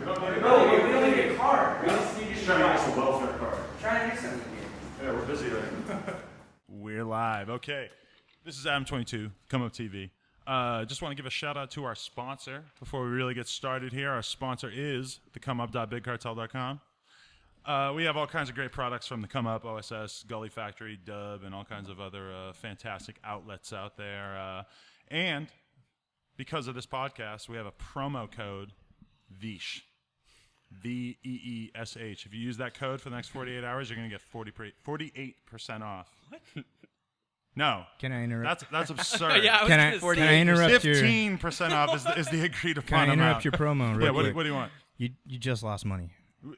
No, we don't need a car. We just need Trying to get a welfare card. trying to do something here. Yeah, we're busy right now. We're live. Okay. This is Adam22, Come Up TV. Just want to give a shout out to our sponsor before we really get started here. Our sponsor is thecomeup.bigcartel.com. We have all kinds of great products from the Come Up, OSS, Gully Factory, Dub, and all kinds of other fantastic outlets out there. And because of this podcast, we have a promo code, Veesh. V-E-E-S-H. If you use that code for the next 48 hours, you're going to get 48% off. What? No. Can I interrupt? That's absurd. Yeah, Can I interrupt your 15% off is the agreed upon Can I interrupt amount. your promo real Yeah, quick? what do you want? You just lost money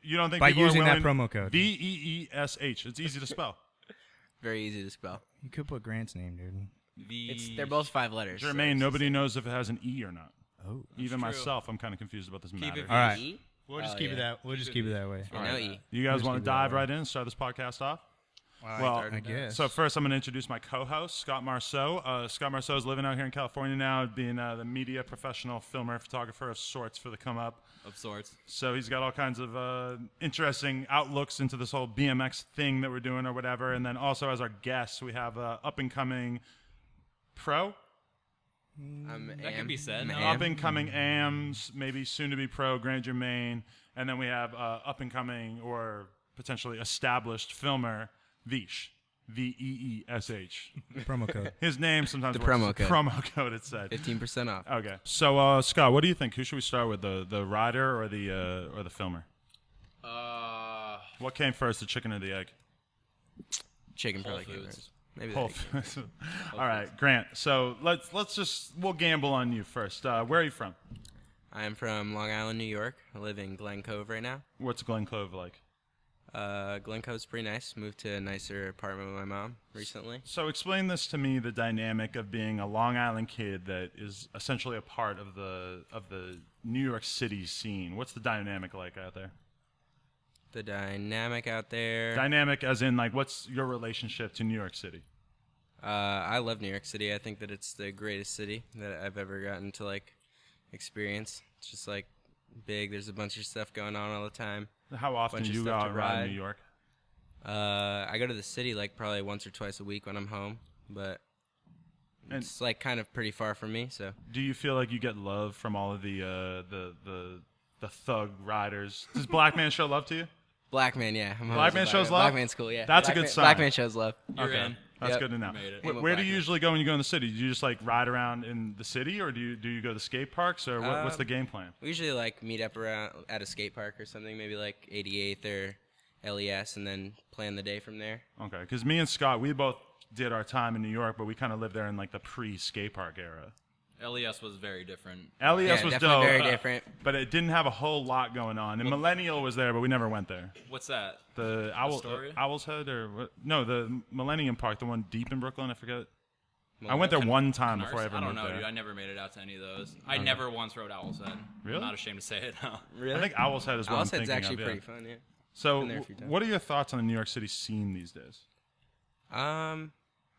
You don't think by people using are that willing? promo code. V-E-E-S-H. It's easy to spell. Very easy to spell. You could put Grant's name, dude. They're both 5 letters. Germain, nobody knows if it has an E or not. Oh, Even true. myself, I'm kind of confused about this matter. all right. E? We'll just Oh, keep it yeah. that. We'll just keep it that way. Yeah, no E. You guys Just want keep to it that dive way. right in and start this podcast off? Well, I guess. So first, I'm going to introduce my co-host, Scott Marceau. Scott Marceau is living out here in California now, being the media professional, filmer, photographer of sorts for the Come Up. Of sorts. So he's got all kinds of interesting outlooks into this whole BMX thing that we're doing or whatever. And then also as our guest, we have up-and-coming pro, That can be said. up-and-coming AMs, maybe soon-to-be pro, Grant Germain. And then we have up-and-coming or potentially established filmer, Veesh. V-E-E-S-H. Promo code. His name sometimes The works. promo code. Promo code, it said. 15% off. Okay. So, Scott, what do you think? Who should we start with, the rider or the filmer? What came first, the chicken or the egg? Chicken Whole probably came Foods. first. Maybe Whole that. Foods. All right, Grant. So we'll gamble on you first. Where are you from? I am from Long Island, New York. I live in Glen Cove right now. What's Glen Cove like? Glen Cove's pretty nice. Moved to a nicer apartment with my mom recently. So explain this to me, the dynamic of being a Long Island kid that is essentially a part of the New York City scene. What's the dynamic like out there? The dynamic out there. Dynamic as in, like, what's your relationship to New York City? I love New York City. I think that it's the greatest city that I've ever gotten to, like, experience. It's just, like, big. There's a bunch of stuff going on all the time. How often Bunch do of you go stuff out to and ride in ride. New York? I go to the city, like, probably once or twice a week when I'm home. But And- it's, like, kind of pretty far from me, so. Do you feel like you get love from all of the thug riders? Does Black Man show love to you? Black Man, yeah. Black Man shows love? Black Man's cool, yeah. That's a Black good Man, sign. Black Man shows love. You're Okay. in. That's Yep. good to know. Made it. I'm a Where do Black you Man. usually go when you go in the city? Do you just like ride around in the city, or do you go to skate parks, or what's the game plan? We usually, like, meet up around at a skate park or something, maybe, like, 88th or LES, and then plan the day from there. Okay, because me and Scott, we both did our time in New York, but we kind of lived there in like the pre-skate park era. LES was very different. LES Yeah, was definitely dope, very different. but it didn't have a whole lot going on. And Millennial was there, but we never went there. What's that? The Astoria? Owl's Head, or what? No, the Millennium Park, the one deep in Brooklyn. I forget. I went there one time before I ever I don't moved know, there. dude. I never made it out to any of those. I never once rode Owl's Head. Really? I'm not ashamed to say it. No. Really? I think Owl's Head is what Owl's I'm Head's thinking actually of. Yeah. pretty fun, yeah. So, Been there a few times. what are your thoughts on the New York City scene these days?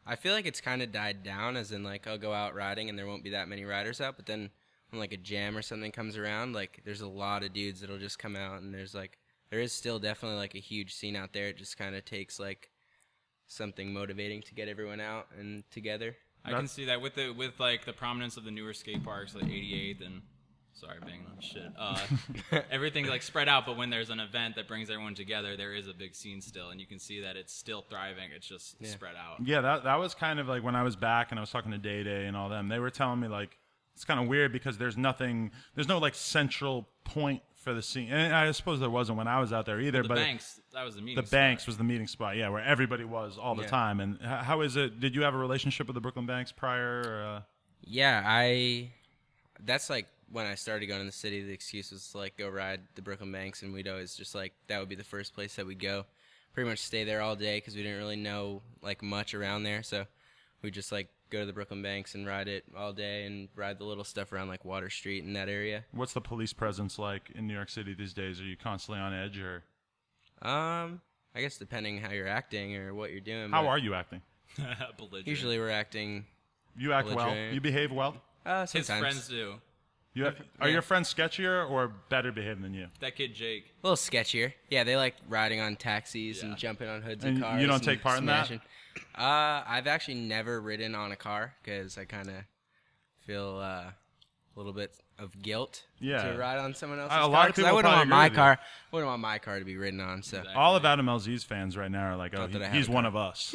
I feel like it's kind of died down, as in, like, I'll go out riding and there won't be that many riders out, but then when, like, a jam or something comes around, like, there's a lot of dudes that'll just come out, and there is still definitely, like, a huge scene out there. It just kind of takes, like, something motivating to get everyone out and together. I can see that with like the prominence of the newer skate parks, like 88th and sorry, banging on shit. Everything's like spread out, but when there's an event that brings everyone together, there is a big scene still, and you can see that it's still thriving. It's just spread out. Yeah, that was kind of like when I was back and I was talking to Day Day and all them. They were telling me, like, it's kind of weird because there's no like central point for the scene. And I suppose there wasn't when I was out there either. The but Banks, that was the meeting. the Banks was the meeting spot, yeah, where everybody was all the Yeah. time. And how is it? Did you have a relationship with the Brooklyn Banks prior? Or, Yeah, that's, like, when I started going to the city, the excuse was to, like, go ride the Brooklyn Banks, and we'd always just, like, that would be the first place that we'd go. Pretty much stay there all day because we didn't really know, like, much around there, so we'd just, like, go to the Brooklyn Banks and ride it all day and ride the little stuff around, like, Water Street and that area. What's the police presence like in New York City these days? Are you constantly on edge, or I guess depending how you're acting or what you're doing. how but are you acting? Belligerent. Usually we're acting You act well. belligerent. You behave well. sometimes. His friends do. Are your friends sketchier or better behaved than you? That kid Jake. A little sketchier. Yeah, they like riding on taxis and jumping on hoods of And cars. you don't take part in that? smashing. I've actually never ridden on a car because I kind of feel a little bit of guilt to ride on someone else's A car. lot of 'cause people I wouldn't probably want my agree with car. I wouldn't want my car to be ridden on. So All of Adam LZ's fans right now are like, oh, Not that I have he's a one of us.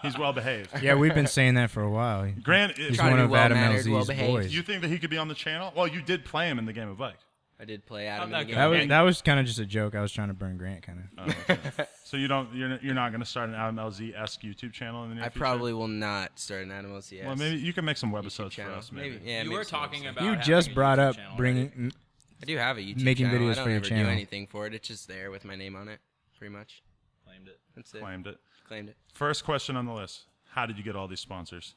He's well behaved. Yeah, we've been saying that for a while. Grant, He's Trying one to of be Adam well-mannered, LZ's well-behaved. boys. do you think that he could be on the channel? Well, you did play him in the game of Bike. I did play Adam How'd in the that game. That was kind of just a joke. I was trying to burn Grant, kind of. Oh, okay. So you're not going to start an Adam LZ-esque YouTube channel in the near I future? probably will not start an Animal CS. Well, maybe you can make some YouTube webisodes for channel. us. Maybe. Yeah, You maybe were some talking website. about. You having just a brought YouTube up channel bringing. I do have a YouTube Making channel. videos I don't for your ever channel. do anything for it. It's just there with my name on it, pretty much. Claimed it. That's it. Claimed it. Claimed it. First question on the list. How did you get all these sponsors?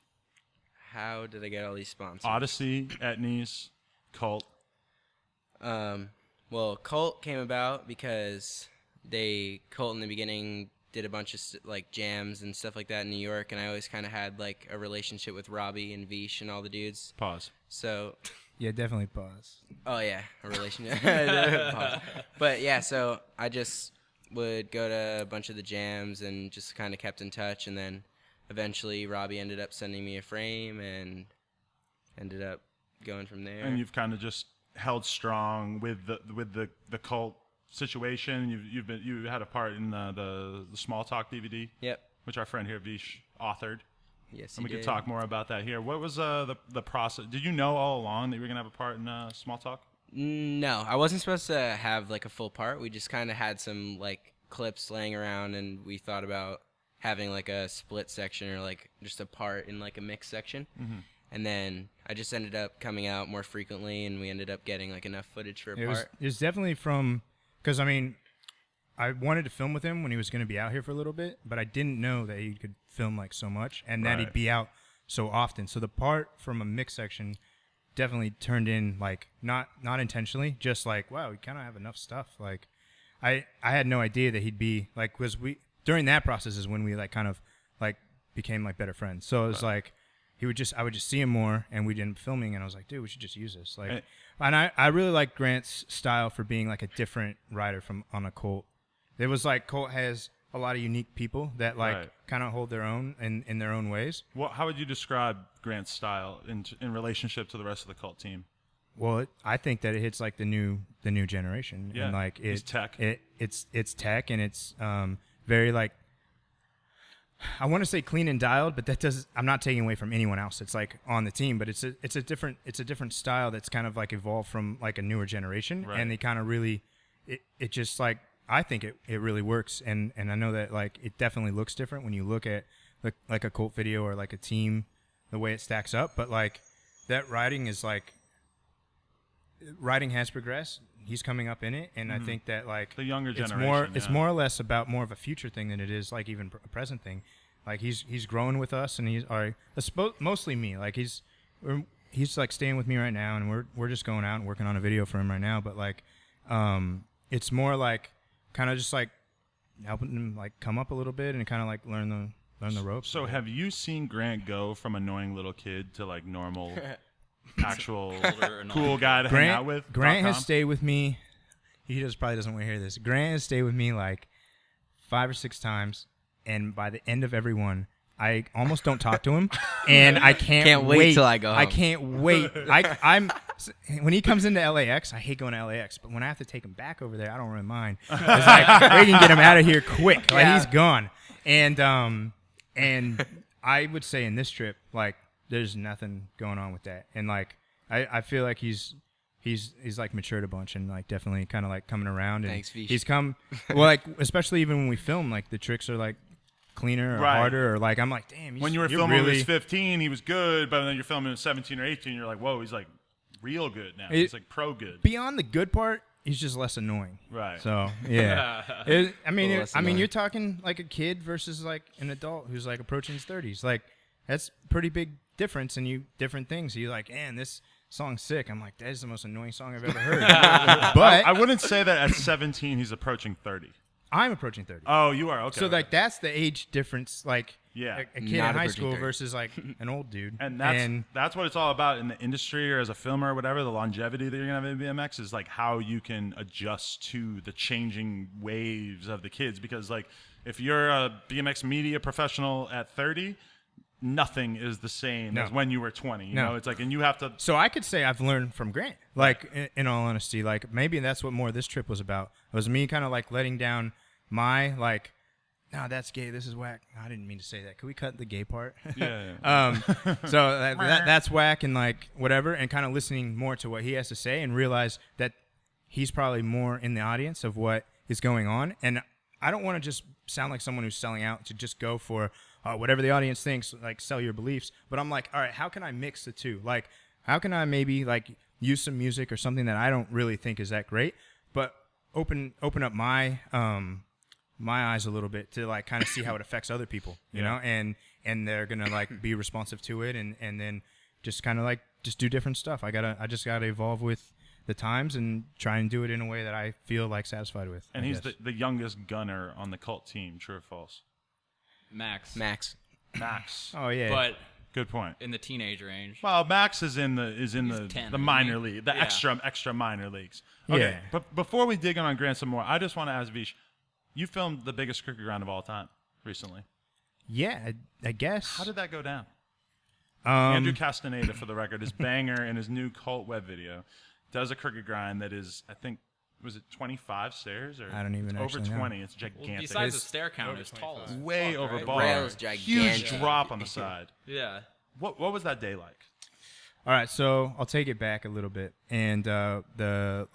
How did I get all these sponsors? Odyssey, Etnies, Cult. Well, Cult came about because Cult in the beginning did a bunch of like jams and stuff like that in New York, and I always kind of had like a relationship with Robbie and Veesh and all the dudes. Pause. So, Yeah, definitely pause. oh yeah, a relationship. Pause. But yeah, so I just would go to a bunch of the jams and just kind of kept in touch, and then eventually Robbie ended up sending me a frame and ended up going from there. And you've kind of just held strong with the Cult situation. You had a part in the Small Talk DVD. Yep. Which our friend here Vish authored. Yes, And we he could did. talk more about that here. What was the process? Did you know all along that you were gonna have a part in Small Talk? No, I wasn't supposed to have like a full part. We just kind of had some like clips laying around, and we thought about having like a split section or like just a part in like a mix section. Mm-hmm. And then I just ended up coming out more frequently, and we ended up getting like enough footage for a It part. was definitely from, because I mean, I wanted to film with him when he was going to be out here for a little bit, but I didn't know that he could film like so much and that Right. he'd be out so often. So the part from a mix section definitely turned in like not intentionally, just like, wow, we kind of have enough stuff. Like I had no idea that he'd be like, was we during that process is when we like kind of like became like better friends. So it was like I would just see him more, and we'd end up filming, and I was like, dude, we should just use this. Like, and I really like Grant's style for being like a different rider from on a Cult. It was like Cult has a lot of unique people that like Right. kind of hold their own in their own ways. Well, how would you describe Grant's style in relationship to the rest of the Cult team? Well, I think that it hits like the new generation, Yeah, and like it's tech. It's tech, and it's very like, I want to say clean and dialed, but that does. I'm not taking away from anyone else. It's like on the team, but it's a different style that's kind of like evolved from like a newer generation, Right. and they kind of really it just like I think it really works, and I know that like it definitely looks different when you look at like a Cult video or like a team, the way it stacks up, but like that riding is like. Writing has progressed. He's coming up in it, and I think that like The younger it's generation, It's yeah. more or less about more of a future thing than it is like even a present thing. Like he's growing with us, and he's mostly me. Like he's like staying with me right now, and we're just going out and working on a video for him right now. But like, it's more like kind of just like helping him like come up a little bit and kind of like learn the ropes. So have you seen Grant go from annoying little kid to like normal, actual Older, annoying cool guy to hang out with? Grant has .com? stayed with me. He probably doesn't want to hear this. Grant has stayed with me like 5 or 6 times, and by the end of every one, I almost don't talk to him, and I can't wait till I go home. I can't wait. I'm when he comes into LAX, I hate going to LAX, but when I have to take him back over there, I don't really mind. It's like we can get him out of here quick. Like he's gone, and I would say in this trip, like there's nothing going on with that, and like I feel like he's like matured a bunch and like definitely kind of like coming around, and Thanks, Vish. he's come well, like especially even when we film, like the tricks are like cleaner or Right. harder, or like I'm like, damn, When you were you're filming when he really, was 15, he was good, but then you're filming at 17 or 18, you're like, whoa, he's like real good now. He's like pro good. beyond the good part, he's just less annoying. Right. So yeah, I mean, less annoying. you're talking like a kid versus like an adult who's like approaching his 30s. Like that's pretty big difference, and different things. You're like, man, this song's sick. I'm like, that is the most annoying song I've ever heard. But I wouldn't say that at 17 he's approaching 30. I'm approaching 30. Oh, you are? Okay. So okay. like that's the age difference. Like Yeah. a kid Not in a high virgin school third. versus like an old dude. And that's what it's all about in the industry or as a filmer or whatever. The longevity that you're gonna have in BMX is like how you can adjust to the changing waves of the kids. Because like if you're a BMX media professional at 30, nothing is the same as when you were 20. You know, it's like, and you have to. So I could say I've learned from Grant. Like in all honesty, like maybe that's what more this trip was about. It was me kind of like letting down my like. No, that's gay. This is whack. I didn't mean to say that. Could we cut the gay part? Yeah. So that's whack and like whatever, and kind of listening more to what he has to say and realize that he's probably more in the audience of what is going on. And I don't want to just sound like someone who's selling out to just go for whatever the audience thinks, like sell your beliefs. But I'm like, all right, how can I mix the two? Like, how can I maybe like use some music or something that I don't really think is that great, but open up my my eyes a little bit to like kind of see how it affects other people, you know, and they're gonna like be responsive to it, and then just kind of like just do different stuff. I just gotta evolve with the times and try and do it in a way that I feel like satisfied with. And he's the youngest gunner on the Cult team. True or false? Max. Max. Oh yeah. But Good point. in the teenage range. Well, Max is in the 10, the minor isn't he? league, the Yeah. extra minor leagues. Okay, Yeah. but before we dig in on Grant some more, I just want to ask Veesh, you filmed the biggest cricket ground of all time recently. Yeah, I guess. How did that go down? Andrew Castaneda, for the record, his banger in his new Cult web video, does a cricket grind that is, I think, was it 25 stairs or I don't even over actually know. 20? It's gigantic. Besides the stair count, it's tall as way fuck, over right? bar. Rail's Huge gigantic. drop on the side. Yeah. What was that day like? All right, so I'll take it back a little bit, and a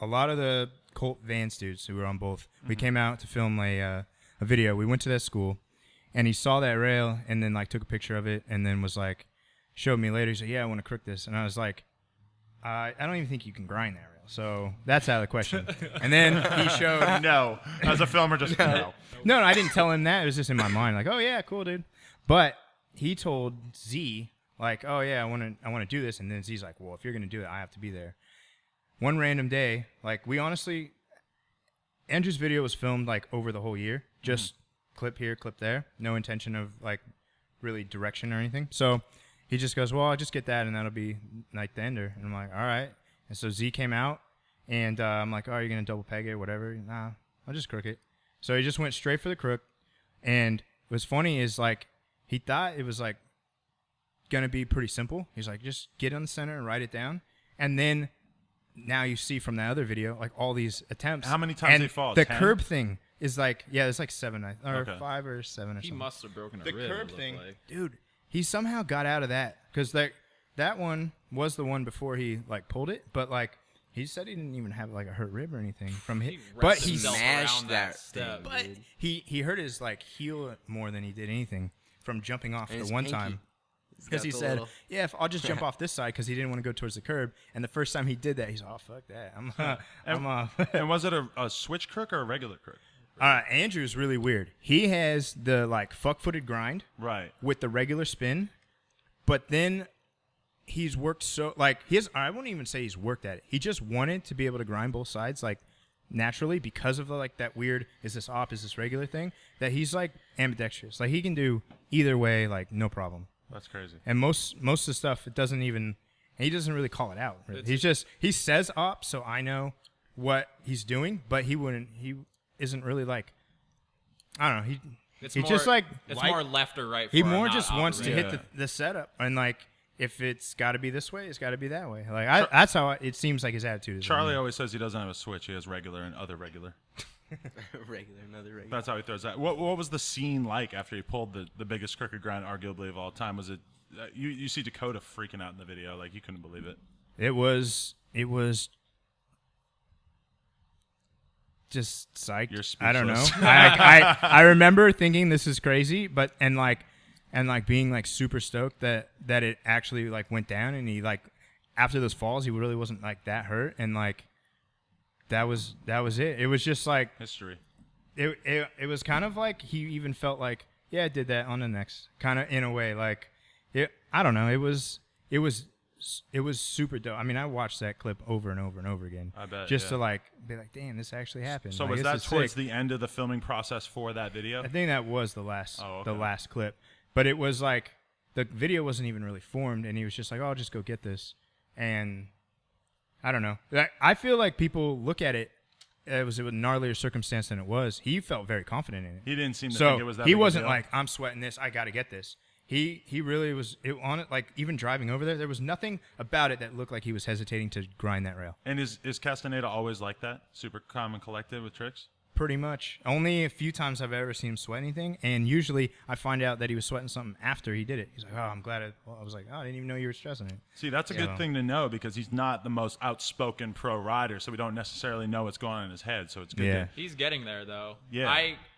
lot of the Colt Vance dudes who were on both, we came out to film a video. We went to that school, and he saw that rail, and then like took a picture of it, and then was like, showed me later. He said, "Yeah, I want to crook this," and I was like, "I don't even think you can grind that rail." So that's out of the question. And then he showed. No, as a filmer, just no. No, I didn't tell him that. It was just in my mind, like, "Oh yeah, cool, dude." But he told Z. Like, oh yeah, I want to do this, and then Z's like, well, if you're gonna do it, I have to be there. One random day, like we honestly, Andrew's video was filmed like over the whole year, just clip here, clip there, no intention of like really direction or anything. So he just goes, well, I'll just get that, and that'll be like the ender. And I'm like, all right. And so Z came out, and I'm like, oh, are you gonna double peg it, or whatever? Nah, I'll just crook it. So he just went straight for the crook, and what's funny is like he thought it was like gonna be pretty simple. He's like, just get on the center and write it down, and then now you see from that other video like all these attempts. How many times and they fall? The 10? curb thing is like, yeah, it's like 7 or Okay. 5 or 7 or He something. must have broken a The rib. curb it looked thing, like. dude. He somehow got out of that because that one was the one before he like pulled it, but like he said he didn't even have like a hurt rib or anything from him. But wrapped he himself smashed around that step. thing. but he hurt his like heel more than he did anything from jumping off And the his one pinky. time. He's Because got he the said, little- yeah, if I'll just jump off this side because he didn't want to go towards the curb. And the first time he did that, he's, oh, fuck that. I'm off. And was it a switch crook or a regular crook? Andrew's really weird. He has the, like, fuck-footed grind Right. with the regular spin, but then he's worked so, like, I wouldn't even say he's worked at it. He just wanted to be able to grind both sides, like, naturally because of, like, that weird, is this op, is this regular thing, that he's, like, ambidextrous. Like, he can do either way, like, no problem. That's crazy. And most of the stuff, it doesn't even, he doesn't really call it out. Really. He says op, so I know what he's doing, but he isn't really like, I don't know. It's He more, just like, it's more left or right. For he him, more not just wants to opposite. hit the setup. And like, if it's got to be this way, it's got to be that way. Like, that's how it seems like his attitude is. Charlie always says he doesn't have a switch. He has regular and other regular. Another regular. That's how he throws that. What was the scene like after he pulled the biggest crooked grind arguably of all time? Was it you see Dakota freaking out in the video like you couldn't believe it? It was just psyched. You're I don't know. speechless. I remember thinking this is crazy, but and being like super stoked that it actually like went down, and he like after those falls he really wasn't like that hurt, and like that was it. It was just like History. it was kind of like he even felt like, yeah, I did that on the next, kind of in a way, like I don't know. It was super dope. I mean, I watched that clip over and over and over again. I bet, just yeah. to like be like, damn, this actually happened. So Like, was this that is towards sick. the end of the filming process for that video? I think that was the last Oh, okay. clip. but it was like the video wasn't even really formed, and he was just like, "Oh, I'll just go get this," and I don't know. I feel like people look at it. It was a gnarlier circumstance than it was. He felt very confident in it. He didn't seem to So think it was that he big a wasn't deal. like, I'm sweating this, I got to get this. He really was on it. Like even driving over there was nothing about it that looked like he was hesitating to grind that rail. And is Castaneda always like that? Super calm and collected with tricks? Pretty much. Only a few times I've ever seen him sweat anything, and usually I find out that he was sweating something after he did it. He's like, "Oh, I'm glad." I was like, "Oh, I didn't even know you were stressing it." See, that's a good thing to know because he's not the most outspoken pro rider, so we don't necessarily know what's going on in his head. So it's good. Yeah. He's getting there though. Yeah.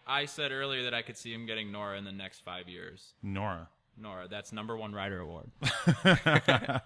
I said earlier that I could see him getting Nora in the next 5 years. Nora. That's #1 rider award. Yeah,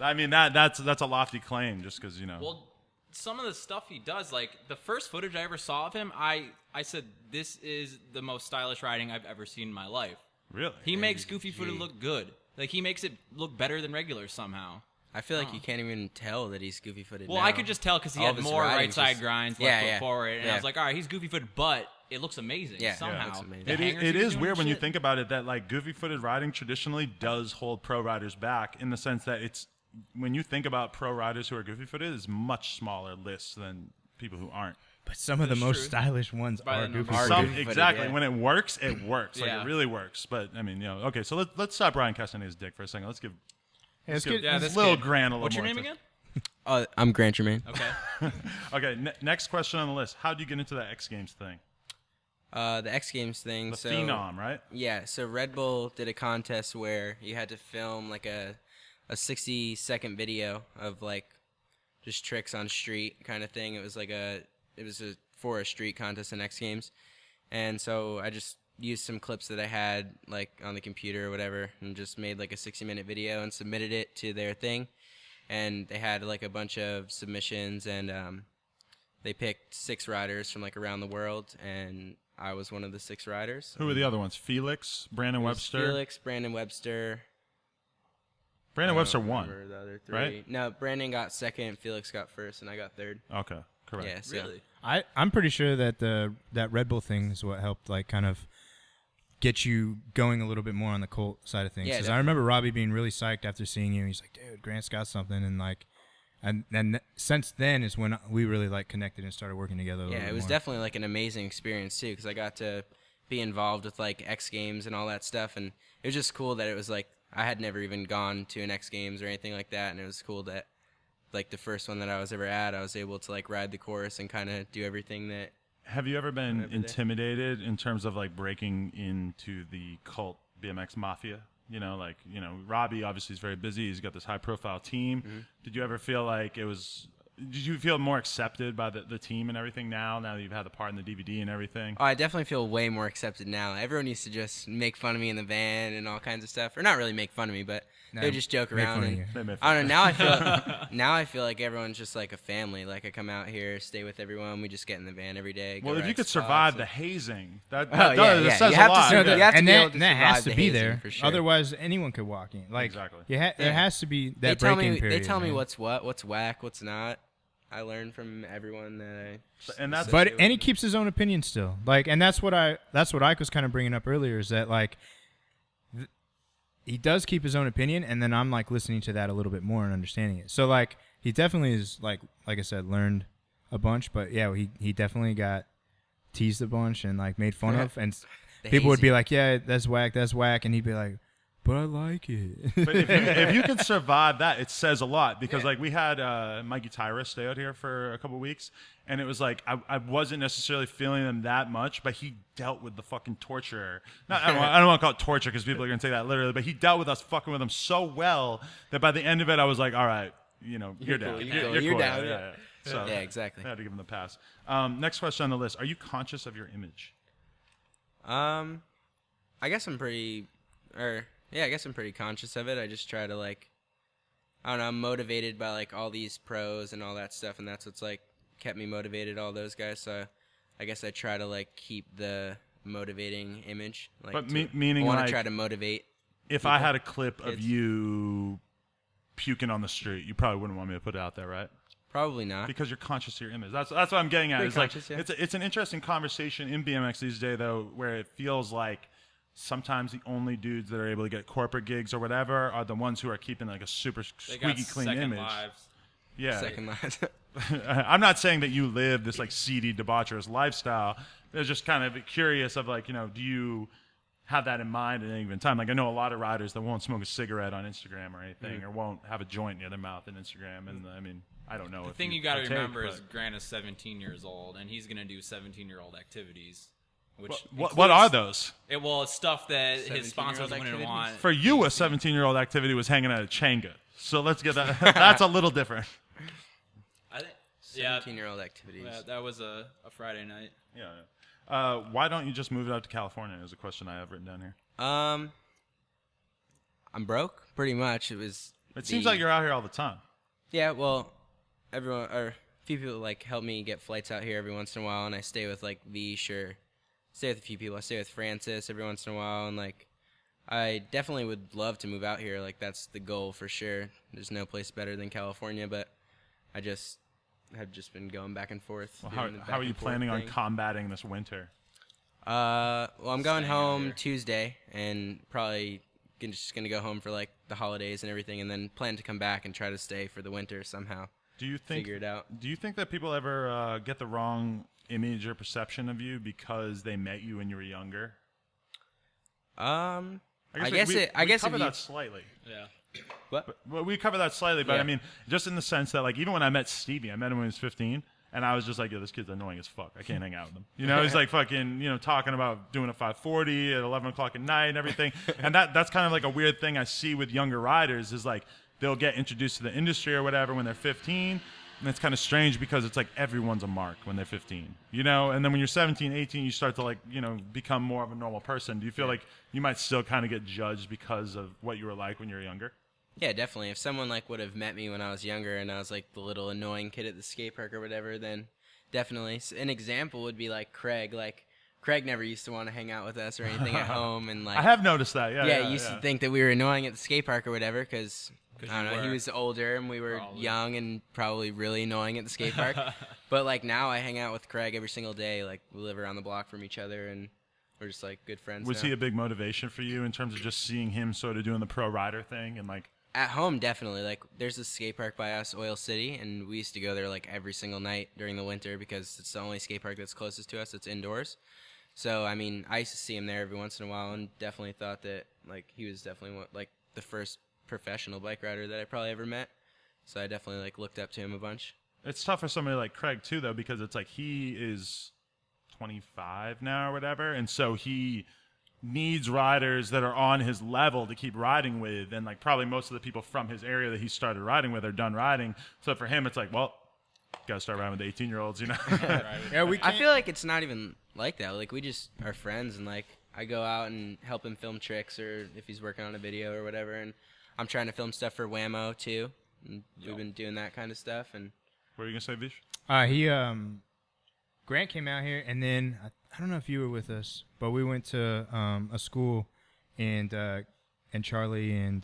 I mean that's a lofty claim just because Well, some of the stuff he does, like the first footage I ever saw of him, I said this is the most stylish riding I've ever seen in my life. Really. He makes goofy footed look good. Like he makes it look better than regular somehow. I feel like you can't even tell that he's goofy footed. Well, I could just tell because he All had of his more right riding's side just- grinds, Yeah, left yeah. foot forward, and I Yeah. was like, all right, he's goofy footed, but it looks amazing Yeah, somehow. it looks amazing. The hangers It he was is doing weird and when you shit. think about it that like goofy-footed riding traditionally does hold pro riders back in the sense that it's when you think about pro riders who are goofy-footed, it's much smaller list than people who aren't. But some of the That's most true. stylish ones By are the goofy. numbers. Some, goofy-footed, exactly. yeah. When it works, it works. Like Yeah. it really works. But I mean, okay. So let's stop Brian Castaneda's dick for a second. Let's give Let's give get- Yeah, this this little kid. Grant a little What's your more name attention. again? Oh, I'm Grant Germain. Okay. Okay. Next question on the list. How would you get into that X Games thing? The X Games thing. The so Phenom, right? Yeah, so Red Bull did a contest where you had to film like a 60-second video of like just tricks on street kind of thing. It was for a street contest in X Games, and so I just used some clips that I had like on the computer or whatever, and just made like a 60-minute video and submitted it to their thing, and they had like a bunch of submissions, and they picked 6 riders from like around the world, and I was one of the 6 riders. Who were the other ones? Felix, Brandon It was Webster. Felix, Brandon Webster. Brandon I Webster don't won. remember the other 3. right? No, Brandon got second, Felix got first, and I got third. Okay, correct. Yeah, so Really? I'm pretty sure that that Red Bull thing is what helped like kind of get you going a little bit more on the Colt side of things. Yeah, 'Cause I remember Robbie being really psyched after seeing you. He's like, "Dude, Grant's got something," and like, and then since then is when we really like connected and started working together. A little yeah, bit it was more. definitely like an amazing experience too, because I got to be involved with like X Games and all that stuff, and it was just cool that it was like I had never even gone to an X Games or anything like that, and it was cool that like the first one that I was ever at, I was able to like ride the course and kind of do everything that. Have you ever been Over there. intimidated in terms of like breaking into the Cult BMX mafia? Robbie obviously is very busy. He's got this high-profile team. Mm-hmm. Did you ever feel like did you feel more accepted by the team and everything now that you've had the part in the DVD and everything? Oh, I definitely feel way more accepted now. Everyone used to just make fun of me in the van and all kinds of stuff, or not really make fun of me, but they would just joke make around. fun of And you. They made I don't know. Now I feel like everyone's just like a family. Like I come out here, stay with everyone. We just get in the van every day. go Well, if ride you could spots, survive and- the hazing, that Oh, yeah, it yeah. says You a have to lot. survive- you have to and be that, able to that has survive to the be hazing, there. for sure. Otherwise, anyone could walk in. Like Exactly. there Yeah. has to be that they tell break-in me period. they tell me man. what's whack, what's not. I learned from everyone that And that's- But associate and he with. keeps his own opinion still. Like, and that's what I was kind of bringing up earlier is that like he does keep his own opinion, and then I'm like listening to that a little bit more and understanding it. So like he definitely is like I said, learned a bunch. But yeah, he definitely got teased a bunch and like made fun of, and The people would be hazing. like, "Yeah, that's whack," and he'd be like, "But I like it." But if you can survive that, it says a lot because like we had Mikey Tyrus stay out here for a couple weeks, and it was like I wasn't necessarily feeling him that much, but he dealt with the fucking torture. I don't want to call it torture because people are gonna take that literally, but he dealt with us fucking with him so well that by the end of it, I was like, all right, you're down, cool, you're you're cool, down, yeah. So Yeah, exactly. I had to give him the pass. Next question on the list: are you conscious of your image? I guess I'm pretty conscious of it. I just try to like, I don't know, I'm motivated by like all these pros and all that stuff, and that's what's like kept me motivated, all those guys. So I guess I try to like keep the motivating image. Like, But meaning I want like to try to motivate. if I had a clip of kids. you puking on the street, you probably wouldn't want me to put it out there, right? Probably not. Because you're conscious of your image. That's what I'm getting at. Pretty It's like conscious, yeah. it's an interesting conversation in BMX these days, though, where it feels like sometimes the only dudes that are able to get corporate gigs or whatever are the ones who are keeping like a super They got squeaky clean second image. lives. Yeah. Second lives. I'm not saying that you live this like seedy, debaucherous lifestyle. I was just kind of curious of like, do you have that in mind at any given time? Like I know a lot of riders that won't smoke a cigarette on Instagram or anything, or won't have a joint near their mouth on Instagram. And I mean, I don't know. The if thing you got to partake, remember but- is Grant is 17 years old, and he's going to do 17-year-old activities. Which what are those? It's stuff that his 17-year-old sponsors wouldn't activities? want. For you, a 17-year-old activity was hanging out at Changa. So let's get that. That's a little different. I think, yeah, 17-year-old activities. that was a Friday night. Yeah. Why don't you just move it out to California? Is a question I have written down here. I'm broke, pretty much. It seems like you're out here all the time. Yeah, well, everyone or a few people like help me get flights out here every once in a while, and I stay with like Veesh or stay with a few people. I stay with Francis every once in a while, and like I definitely would love to move out here. Like that's the goal for sure. There's no place better than California, but I just have just been going back and forth. Well, doing the how back are you and forth planning on thing. combating this winter? Well, I'm going Staying out home here. Tuesday, and probably just gonna go home for like the holidays and everything, and then plan to come back and try to stay for the winter somehow. Do you think? Figure it out. Do you think that people ever get the wrong image or perception of you because they met you when you were younger? I we guess if cover you that slightly. Yeah. what? Well, we cover that slightly, but Yeah. I mean, just in the sense that, like, even when I met Stevie, I met him when he was 15, and I was just like, yo, this kid's annoying as fuck. I can't hang out with him. He's like fucking, talking about doing a 540 at 11 o'clock at night and everything. And that's kind of like a weird thing I see with younger riders is like they'll get introduced to the industry or whatever when they're 15. And it's kind of strange because it's like everyone's a mark when they're 15, And then when you're 17, 18, you start to like, become more of a normal person. Do you feel like you might still kind of get judged because of what you were like when you were younger? Yeah, definitely. If someone like would have met me when I was younger and I was like the little annoying kid at the skate park or whatever, then definitely. An example would be like Craig. Like Craig never used to want to hang out with us or anything at home, and like I have noticed that. Yeah. he used to think that we were annoying at the skate park or whatever because I don't you know, he were. was older and we were Probably. young and probably really annoying at the skate park. But like now I hang out with Craig every single day. Like we live around the block from each other and we're just like good friends. Was now. he a big motivation for you in terms of just seeing him sort of doing the pro rider thing and like? At home, definitely. Like, there's a skate park by us, Oil City, and we used to go there like every single night during the winter because it's the only skate park that's closest to us. It's indoors. So, I mean, I used to see him there every once in a while, and definitely thought that like he was definitely like the first professional bike rider that I probably ever met. So I definitely like looked up to him a bunch. It's tough for somebody like Craig too, though, because it's like he is 25 now or whatever, and so he needs riders that are on his level to keep riding with, and like probably most of the people from his area that he started riding with are done riding. So for him, it's like, well, gotta start riding with 18-year-olds, Yeah, we I can't. feel like it's not even like that. Like we just are friends, and like I go out and help him film tricks, or if he's working on a video or whatever. And I'm trying to film stuff for Whammo too. And we've been doing that kind of stuff. And What are you gonna say, Vish? Grant came out here, and then I don't know if you were with us, but we went to a school, and Charlie and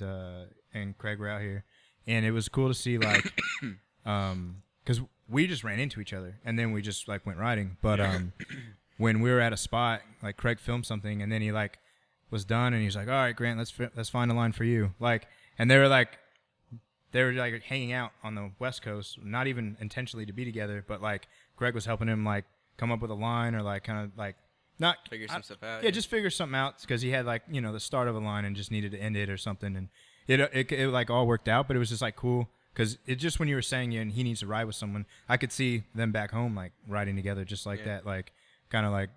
Craig were out here, and it was cool to see like, because we just ran into each other, and then we just like went riding. But when we were at a spot, like Craig filmed something, and then he like was done, and he was like, "All right, Grant, let's find a line for you." Like, and they were like hanging out on the West Coast, not even intentionally to be together, but like Greg was helping him like come up with a line or like kind of like not figure some stuff out. Yeah, just figure something out because he had like the start of a line and just needed to end it or something, and it like all worked out. But it was just like cool because it just when you were saying and he needs to ride with someone, I could see them back home like riding together just like that, like kind of like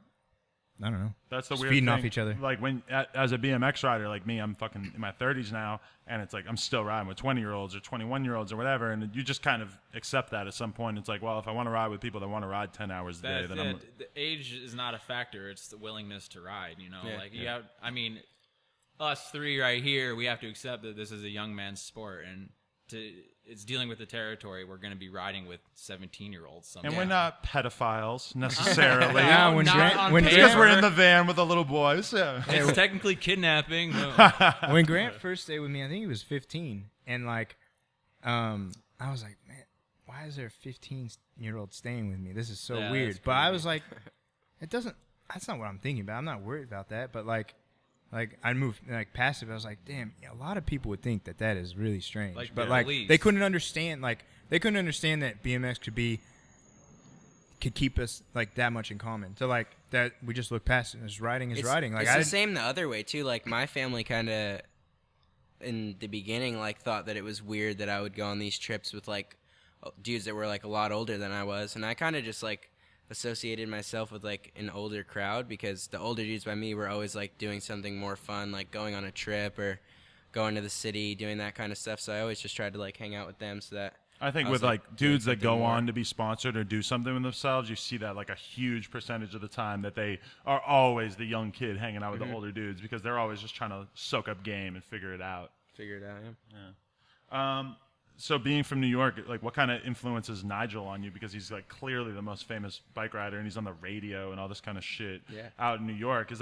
I don't know. That's the Just weird feeding thing. off each other. Like when, as a BMX rider like me, I'm fucking in my 30s now, and it's like I'm still riding with 20-year-olds or 21-year-olds or whatever, and you just kind of accept that at some point. It's like, well, if I want to ride with people that want to ride 10 hours a day, then I'm. The age is not a factor. It's the willingness to ride. Yeah. Like you have. I mean, us three right here, we have to accept that this is a young man's sport, and it's dealing with the territory. We're going to be riding with 17-year-olds. And we're not pedophiles necessarily. Yeah, when Not Grant- on when Just paper. because we're in the van with the little boys. Yeah. It's technically kidnapping. When Grant first stayed with me, I think he was 15, and like, I was like, man, why is there a 15-year-old staying with me? This is so Yeah, weird. that's But I creepy. was like, that's not what I'm thinking about. I'm not worried about that. But like, Like I moved like past it, but I was like, damn, a lot of people would think that is really strange. Like, but yeah, like police. they couldn't understand that BMX could keep us like that much in common. So like that we just look past it and riding is riding. Like it's the same the other way too. Like my family kind of in the beginning like thought that it was weird that I would go on these trips with like dudes that were like a lot older than I was, and I kind of just like associated myself with like an older crowd because the older dudes by me were always like doing something more fun, like going on a trip or going to the city, doing that kind of stuff. So I always just tried to like hang out with them so that I think was, with like dudes that go more. on to be sponsored or do something with themselves, you see that like a huge percentage of the time that they are always the young kid hanging out with the older dudes because they're always just trying to soak up game and figure it out. Yeah. So being from New York, like what kind of influences Nigel on you? Because he's like clearly the most famous bike rider and he's on the radio and all this kind of shit out in New York. Is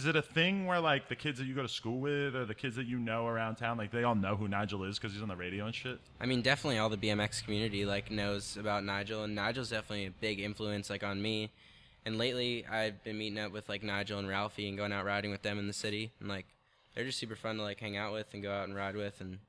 it a thing where like the kids that you go to school with or the kids that you know around town, like they all know who Nigel is because he's on the radio and shit? I mean, definitely all the BMX community like knows about Nigel, and Nigel's definitely a big influence like on me. And lately, I've been meeting up with like Nigel and Ralphie and going out riding with them in the city, and like they're just super fun to like hang out with and go out and ride with, and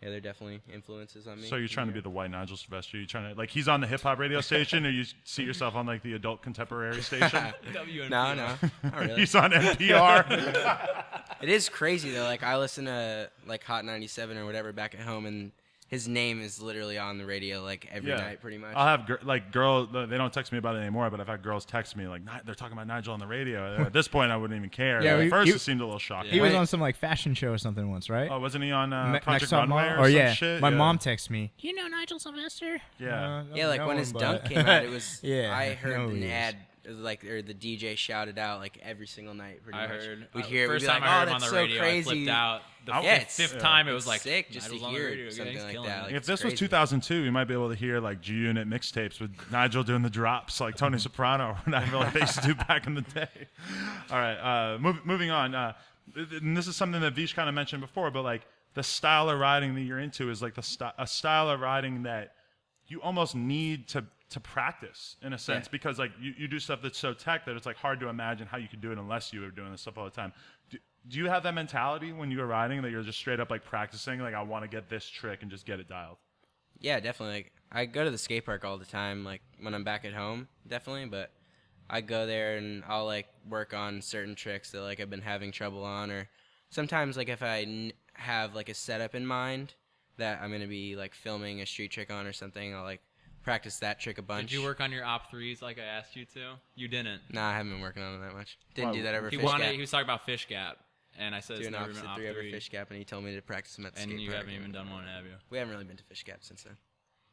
yeah, they're definitely influences on me. So you're trying to be the white Nigel Sylvester? You trying to like he's on the hip hop radio station, or you see yourself on like the adult contemporary station? WNPR. No, not really. He's on NPR. It is crazy though. Like I listen to like Hot 97 or whatever back at home, and his name is literally on the radio like every night, pretty much. I'll have girls. They don't text me about it anymore, but I've had girls text me like they're talking about Nigel on the radio. At this point, I wouldn't even care. Yeah, At first, he- it seemed a little shocking. He was on some like fashion show or something once, right? Oh, wasn't he on Next Project Top Runway Model? or some yeah. shit? My Yeah. mom texted me. Do you know Nigel Sylvester? Yeah. Yeah, like when his dunk but- came out, it was. Yeah, I I heard know who an he is. ad, it was like or the DJ shouted out like every single night. Pretty I much. heard. We'd hear it. First we'd be time like, I heard oh, him on that's the so radio, crazy. I flipped out. The Yeah, it's fifth time, it was like sick just to Nigel's on the hear radio again, something he's like killing that. it. Like, If it's this was crazy. 2002, we might be able to hear like G-Unit mixtapes with Nigel doing the drops like Tony Soprano or whatever like they used to do back in the day. All right, moving on. And this is something that Veesh kind of mentioned before, but like the style of riding that you're into is like a style of riding that you almost need to practice in a sense because like you do stuff that's so tech that it's like hard to imagine how you could do it unless you were doing this stuff all the time. Do you have that mentality when you're riding that you're just straight up like practicing like I want to get this trick and just get it dialed? Yeah, definitely. Like, I go to the skate park all the time, like when I'm back at home, definitely. But I go there and I'll like work on certain tricks that like I've been having trouble on, or sometimes like if I have like a setup in mind that I'm gonna be like filming a street trick on or something, I'll like practice that trick a bunch. Did you work on your op 3s like I asked you to? You didn't. Nah, I haven't been working on it that much. Didn't Wow. do that ever. He Fish wanted. gap. He was talking about fish gap, and I said Do it's an never opposite been op 3 over 3. fish gap, and he told me to practice them at the And skate you park. haven't even done one, have you? We haven't really been to fish gap since then.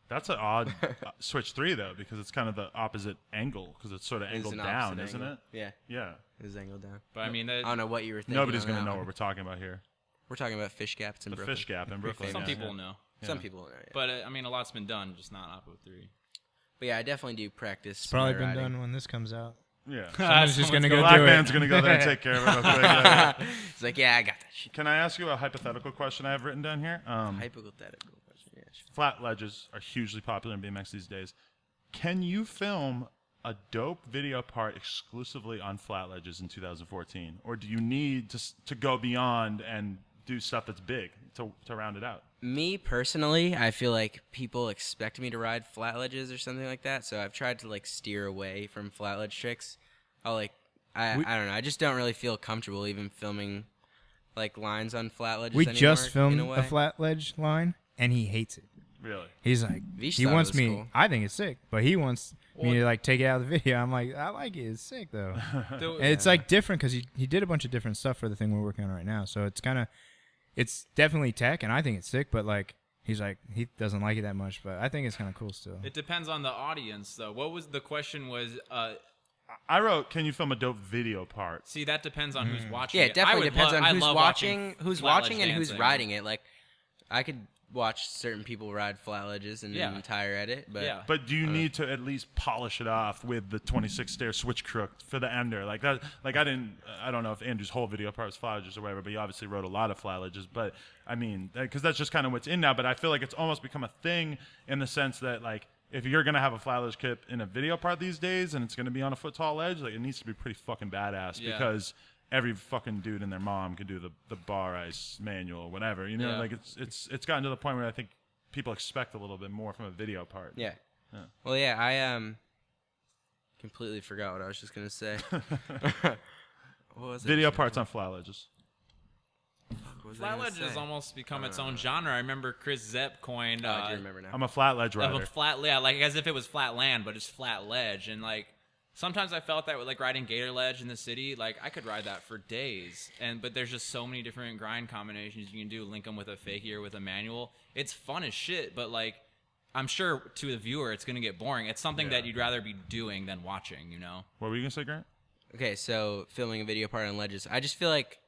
That's an odd switch 3 though because it's kind of the opposite angle because it's sort of It's angled an down, opposite isn't angle. it? Yeah, Yeah. it is angled down. But I mean, that, I don't know what you were thinking. Nobody's on gonna that know one. what we're talking about here. We're talking about fish gap. It's in The Brooklyn. fish gap in Brooklyn. some yeah. people know. Some people know. Yeah. But I mean, a lot's been done, just not op 3. But yeah, I definitely do practice. It's probably my been riding. done when this comes out. Yeah. Someone's just gonna go Black do man's it. gonna go there and take care of it real quick. Yeah. It's like, yeah, I got that shit. Can I ask you a hypothetical question I have written down here? Hypothetical question. Yeah, sure. Flat ledges are hugely popular in BMX these days. Can you film a dope video part exclusively on flat ledges in 2014, or do you need to go beyond and do stuff that's big to round it out? Me personally, I feel like people expect me to ride flat ledges or something like that, so I've tried to like steer away from flat ledge tricks. I don't know. I just don't really feel comfortable even filming like lines on flat ledges. We anymore, just filmed in a, way. a flat ledge line, and he hates it. Really? He's like, Veesh he thought it wants was me. cool. I think it's sick, but he wants me to like take it out of the video. I'm like, I like it. It's sick though. And it's like different because he did a bunch of different stuff for the thing we're working on right now. So it's kind of, it's definitely tech, and I think it's sick. But like, he's like, he doesn't like it that much. But I think it's kind of cool still. It depends on the audience, though. What was the question? Was I wrote, can you film a dope video part? see that depends on who's watching. Yeah, it it definitely depends on I who's love watching, flat ledge and who's dancing. riding it. Like, I could watch certain people ride flat ledges and Yeah. an entire edit, but Yeah. But do you need to at least polish it off with the 26 stair switch crook for the ender? Like that, like I don't know if Andrew's whole video part was flat ledges or whatever, but he obviously wrote a lot of flat ledges. But I mean, because that's just kind of what's in now. But I feel like it's almost become a thing in the sense that like if you're gonna have a flat ledge clip in a video part these days and it's gonna be on a foot tall ledge, like it needs to be pretty fucking badass Yeah. because every fucking dude and their mom could do the bar ice manual, whatever. You know, Yeah. like it's gotten to the point where I think people expect a little bit more from a video part. Yeah. Yeah. Well, yeah, I completely forgot what I was just gonna say. What was it? Video parts on flat ledges. What was I gonna Flat ledge has say? almost become its own genre. I remember Chris Zepp coined Oh, I do remember now. I'm a flat ledge of rider. a flat, yeah, like as if it was flat land, but it's flat ledge. And like sometimes I felt that with like riding gator ledge in the city, like I could ride that for days. But there's just so many different grind combinations you can do. Link them with a fakie or with a manual. It's fun as shit, but like I'm sure to the viewer it's gonna get boring. It's something that you'd rather be doing than watching. You know. What were you gonna say, Grant? Okay, so filming a video part on ledges, I just feel like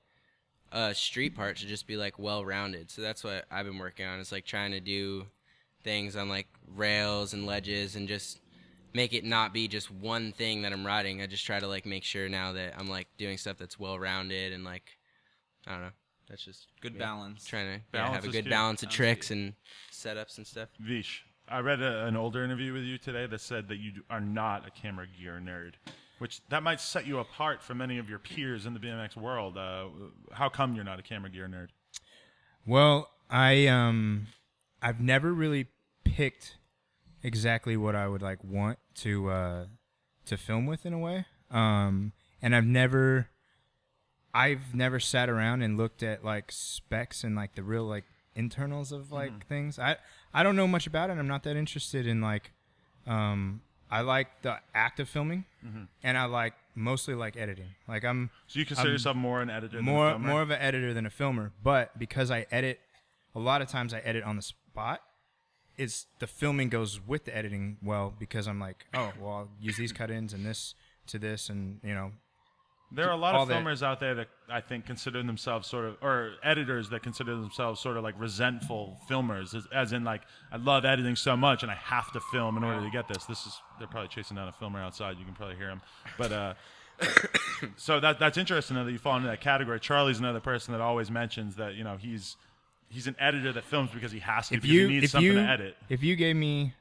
a street part should just be like well-rounded. So that's what I've been working on. Is like trying to do things on like rails and ledges and just make it not be just one thing that I'm riding. I just try to like make sure now that I'm like doing stuff that's well-rounded and like I don't know. That's just Good me balance. Trying to Balance have a is good key. balance of Balance is tricks key. and setups and stuff. Vish, I read an older interview with you today that said that you are not a camera gear nerd, which that might set you apart from many of your peers in the BMX world. How come you're not a camera gear nerd? Well, I've never really picked exactly what I would like want to film with in a way. And I've never sat around and looked at like specs and like the real like internals of like things. I don't know much about it. I'm not that interested in like I like the act of filming and I like mostly like editing. Like So you consider yourself more an editor than a more filmer? of an editor than a filmer, but because I edit a lot of times I edit on the spot, it's the filming goes with the editing well because I'm like, oh, well, I'll use these cut-ins and this to this and, you know. There are a lot all of that. filmers out there that I think consider themselves sort of, or editors that consider themselves sort of like resentful filmers, as in like, I love editing so much and I have to film in order to get this. They're probably chasing down a filmer outside. You can probably hear him. But so that's interesting that you fall into that category. Charlie's another person that always mentions that, you know, he's an editor that films because he has to, because he needs something to edit. If you gave me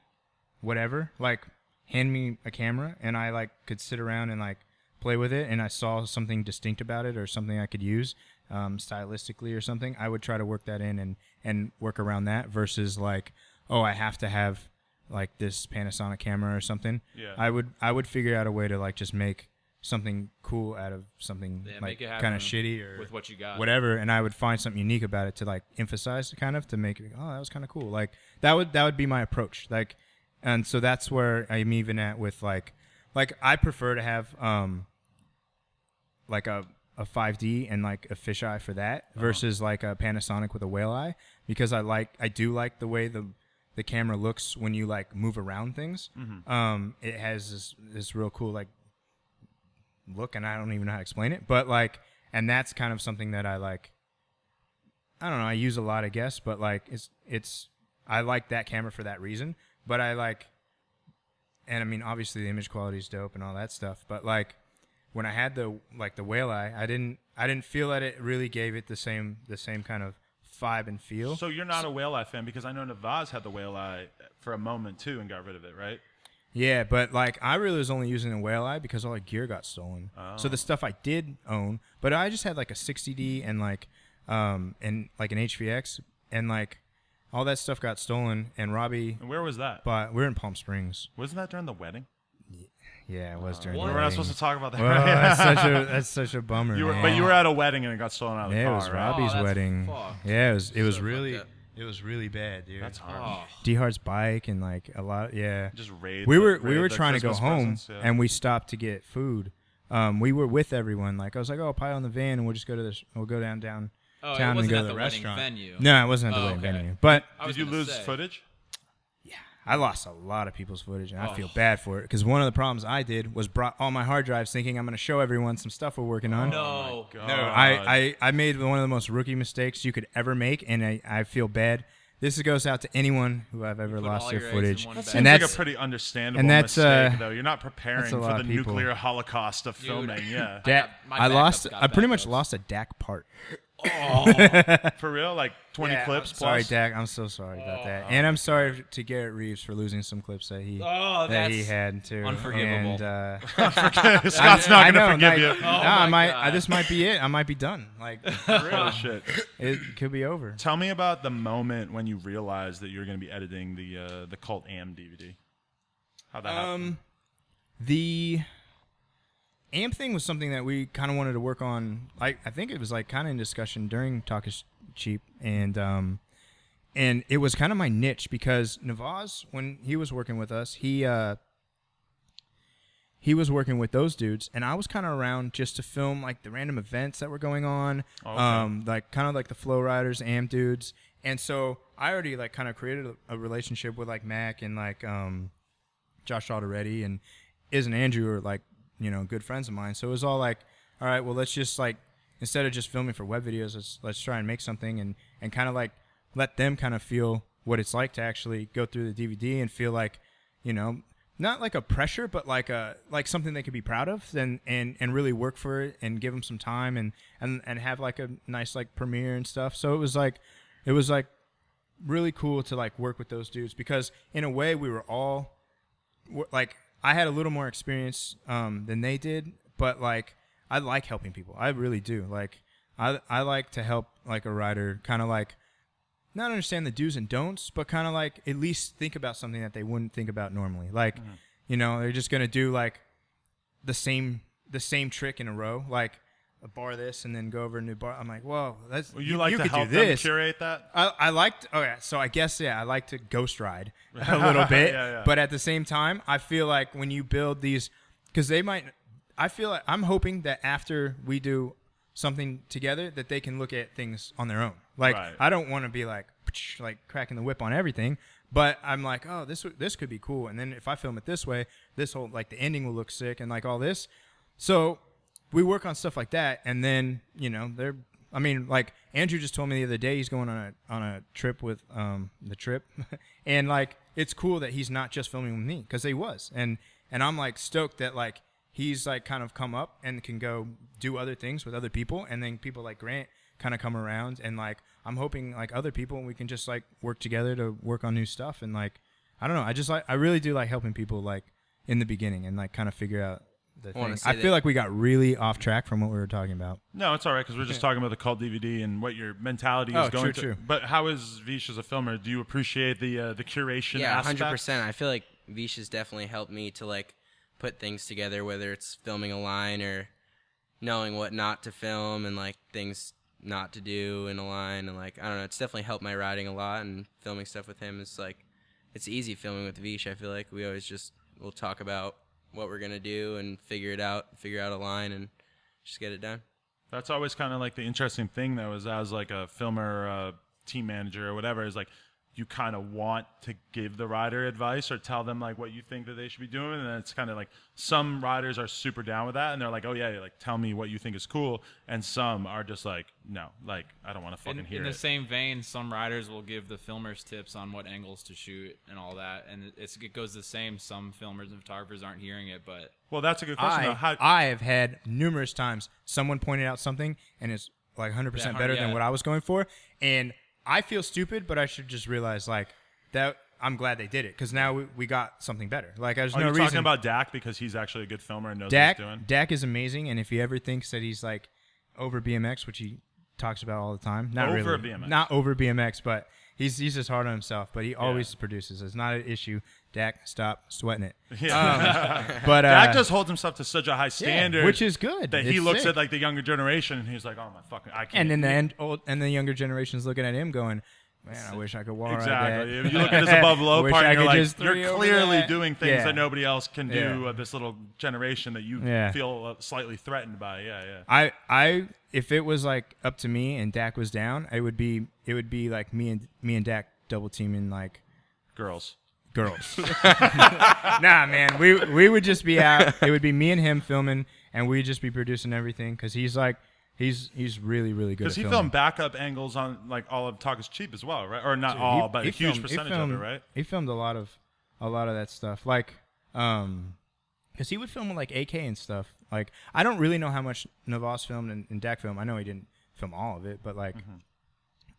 whatever, like hand me a camera and I like could sit around and like play with it and I saw something distinct about it or something I could use stylistically or something, I would try to work that in and work around that versus like, oh, I have to have like this Panasonic camera or something. Yeah. I would figure out a way to like just make something cool out of something Yeah, like make it happen kind of shitty or with what you got. whatever, and I would find something unique about it to like emphasize kind of to make it, oh, that was kind of cool. Like that would be my approach. Like, and so that's where I'm even at with like I prefer to have like a 5D and like a fisheye for that versus like a Panasonic with a whale eye, because I do like the way the camera looks when you like move around things. It has this real cool like look, and I don't even know how to explain it, but like, and that's kind of something that I like. I don't know, I use a lot, I guess, but like it's I like that camera for that reason. But I like, and I mean obviously the image quality is dope and all that stuff, but like when I had the whale eye, I didn't feel that it really gave it the same kind of vibe and feel. So you're not a whale eye fan, because I know Navaz had the whale eye for a moment too and got rid of it, right? Yeah, but like I really was only using a whale eye because all the gear got stolen. So the stuff I did own, but I just had like a 60D and like an HVX, and like all that stuff got stolen. And Robbie, And where was that? but we're in Palm Springs. Wasn't that during the wedding? Yeah, it was during What? the We're not wedding. supposed to talk about that. Well, right? that's such a bummer. man. But you were at a wedding and it got stolen out of the Yeah, car, it was right? Robbie's that's wedding. fucked. Yeah, it was So really fucked up. it was really bad, dude. That's hard. Oh, D-Hard's bike and like a lot. Yeah, Just raid. we were the trying to go Christmas home presents, yeah. and we stopped to get food. We were with everyone. Like I was like, oh, pile in the van and we'll just go to this. We'll go down Oh, it town and wasn't go at to the the wedding restaurant. venue. No, it wasn't at the Oh, wedding okay. venue. But I was Did you gonna lose say. footage? I lost a lot of people's footage, and I Oh. feel bad for it because one of the problems I did was brought all my hard drives, thinking I'm going to show everyone some stuff we're working on. No. God. No, I made one of the most rookie mistakes you could ever make, and I feel bad. This goes out to anyone who I've ever put lost all their your eggs in footage, one That basket. seems and like that's a pretty understandable and that's, mistake, though. You're not that's preparing a lot for the of people. nuclear holocaust of Dude. filming. Yeah. I got- my I backups lost. got I pretty much backups. lost a DAC part. For real? Like 20 Yeah, clips I'm plus? sorry, Dak. I'm so sorry about that. And I'm sorry to Garrett Reeves for losing some clips that he that's had too. unforgivable. And, Scott's not going to forgive like, you. This might be it. I might be done. Like, Real shit. it could be over. Tell me about the moment when you realized that you were going to be editing the Cult AM DVD. How that happened? The AMP thing was something that we kind of wanted to work on. I think it was like kind of in discussion during Talk is Cheap, and it was kind of my niche because Navaz, when he was working with us, he was working with those dudes, and I was kind of around just to film like the random events that were going on, like kind of like the Flow Riders, AMP dudes, and so I already like kind of created a relationship with like Mac and like Josh already, and Iz and Andrew are like, you know, good friends of mine. So it was all like, all right, well, let's just like, instead of just filming for web videos, let's try and make something and kind of like let them kind of feel what it's like to actually go through the DVD and feel like, you know, not like a pressure, but like something they could be proud of and really work for it and give them some time and have like a nice like premiere and stuff. So it was like really cool to like work with those dudes because in a way we were all like, I had a little more experience than they did, but like I like helping people. I really do. Like I like to help like a rider kind of like not understand the do's and don'ts, but kind of like at least think about something that they wouldn't think about normally. Like, you know, they're just going to do like the same trick in a row, like a bar this and then go over a new bar. I'm like, whoa, that's You like to could help do them this. curate that? I liked, so I guess, I like to ghost ride a little bit. Yeah. But at the same time, I feel like when you build these, because I feel like I'm hoping that after we do something together, that they can look at things on their own. Like, Right. I don't want to be like cracking the whip on everything, but I'm like, oh, this could be cool. And then if I film it this way, this whole, like, the ending will look sick and like all this. So we work on stuff like that, and then, you know, like Andrew just told me the other day he's going on a trip with the Trip, and like it's cool that he's not just filming with me because he was, and I'm like stoked that like he's like kind of come up and can go do other things with other people, and then people like Grant kind of come around, and like I'm hoping like other people we can just like work together to work on new stuff, and like I don't know, I really do like helping people like in the beginning and like kind of figure out. I feel like we got really off track from what we were talking about. No, it's all right because we're just talking about the Cult DVD and what your mentality is going to. True. But how is Veesh as a filmer? Do you appreciate the curation aspect? Yeah, 100%. I feel like Veesh has definitely helped me to like put things together, whether it's filming a line or knowing what not to film and like things not to do in a line, and like I don't know, it's definitely helped my riding a lot. And filming stuff with him is like it's easy filming with Veesh. I feel like we always we'll talk about what we're gonna do and figure out a line and just get it done. That's always kind of like the interesting thing though, is as like a filmer, team manager or whatever, is like you kind of want to give the rider advice or tell them like what you think that they should be doing, and then it's kind of like some riders are super down with that and they're like, oh yeah, like tell me what you think is cool, and some are just like, no, like I don't want to fucking hear it. In the same vein, some riders will give the filmers tips on what angles to shoot and all that, and it goes the same. Some filmers and photographers aren't hearing it, but well, that's a good question though. I have had numerous times someone pointed out something and it's like 100% better than what I was going for, and I feel stupid, but I should just realize like that I'm glad they did it because now we got something better. Like there's no reason. Are you talking about Dak because he's actually a good filmer and knows Dak, what he's doing? Dak is amazing, and if he ever thinks that he's like over BMX, which he talks about all the time, not Over really, BMX. not over BMX, but he's just hard on himself. But he always produces. It's not an issue. Dak, stop sweating it. Yeah. But Dak just holds himself to such a high standard, which is good. That he It's looks sick. at like the younger generation and he's like, oh my fucking, I can't. And then and the younger generation's looking at him going, man, I wish I could wall ride exactly. that. If you look at his above low Wish part, I and you're could like, just three you're over clearly that. doing things Yeah. that nobody else can do. Yeah. This little generation that you Yeah. feel slightly threatened by. Yeah. I if it was like up to me and Dak was down, it would be like me and Dak double teaming like Girls. Nah, man, we would just be out. It would be me and him filming, and we'd just be producing everything because he's like he's really good. Because he filming. filmed backup angles on like all of Talk is Cheap as well, right? Or not all, but a huge percentage of it, right? He filmed a lot of that stuff, like because he would film with like AK and stuff. Like I don't really know how much Navas filmed and Dak filmed. I know he didn't film all of it, but like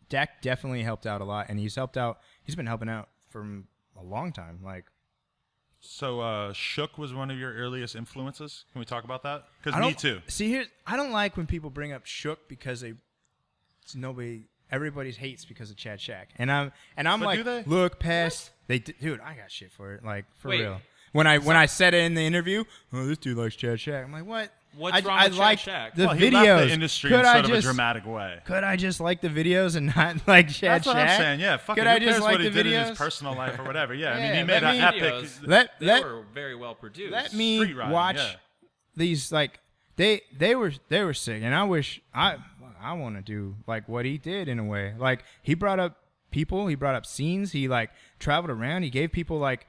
Dak definitely helped out a lot, and he's been helping out for a long time. Like, So Shook was one of your earliest influences. Can we talk about that? Because me too. See, I don't like when people bring up Shook because everybody hates because of Chad Shack, and I'm But like, do they? look past dude, I got shit for it, like for Wait. real. When I said it in the interview, oh, this dude likes Chad Shack. I'm like, what? What's wrong with Chad like Shack? the Well, videos. he left the industry Could in I sort of a just dramatic way. could I just like the videos and not like Chad That's what Shack? I'm saying. Yeah, fuck Could it. I Who just cares like what he the did in videos? his personal life or whatever? Yeah, I mean, Yeah, he made let an me- epic. Videos, they Let were very well produced. Let me Street riding, watch yeah. these, like they were sick, and I wish I want to do like what he did in a way. Like, he brought up people, he brought up scenes, he like traveled around, he gave people like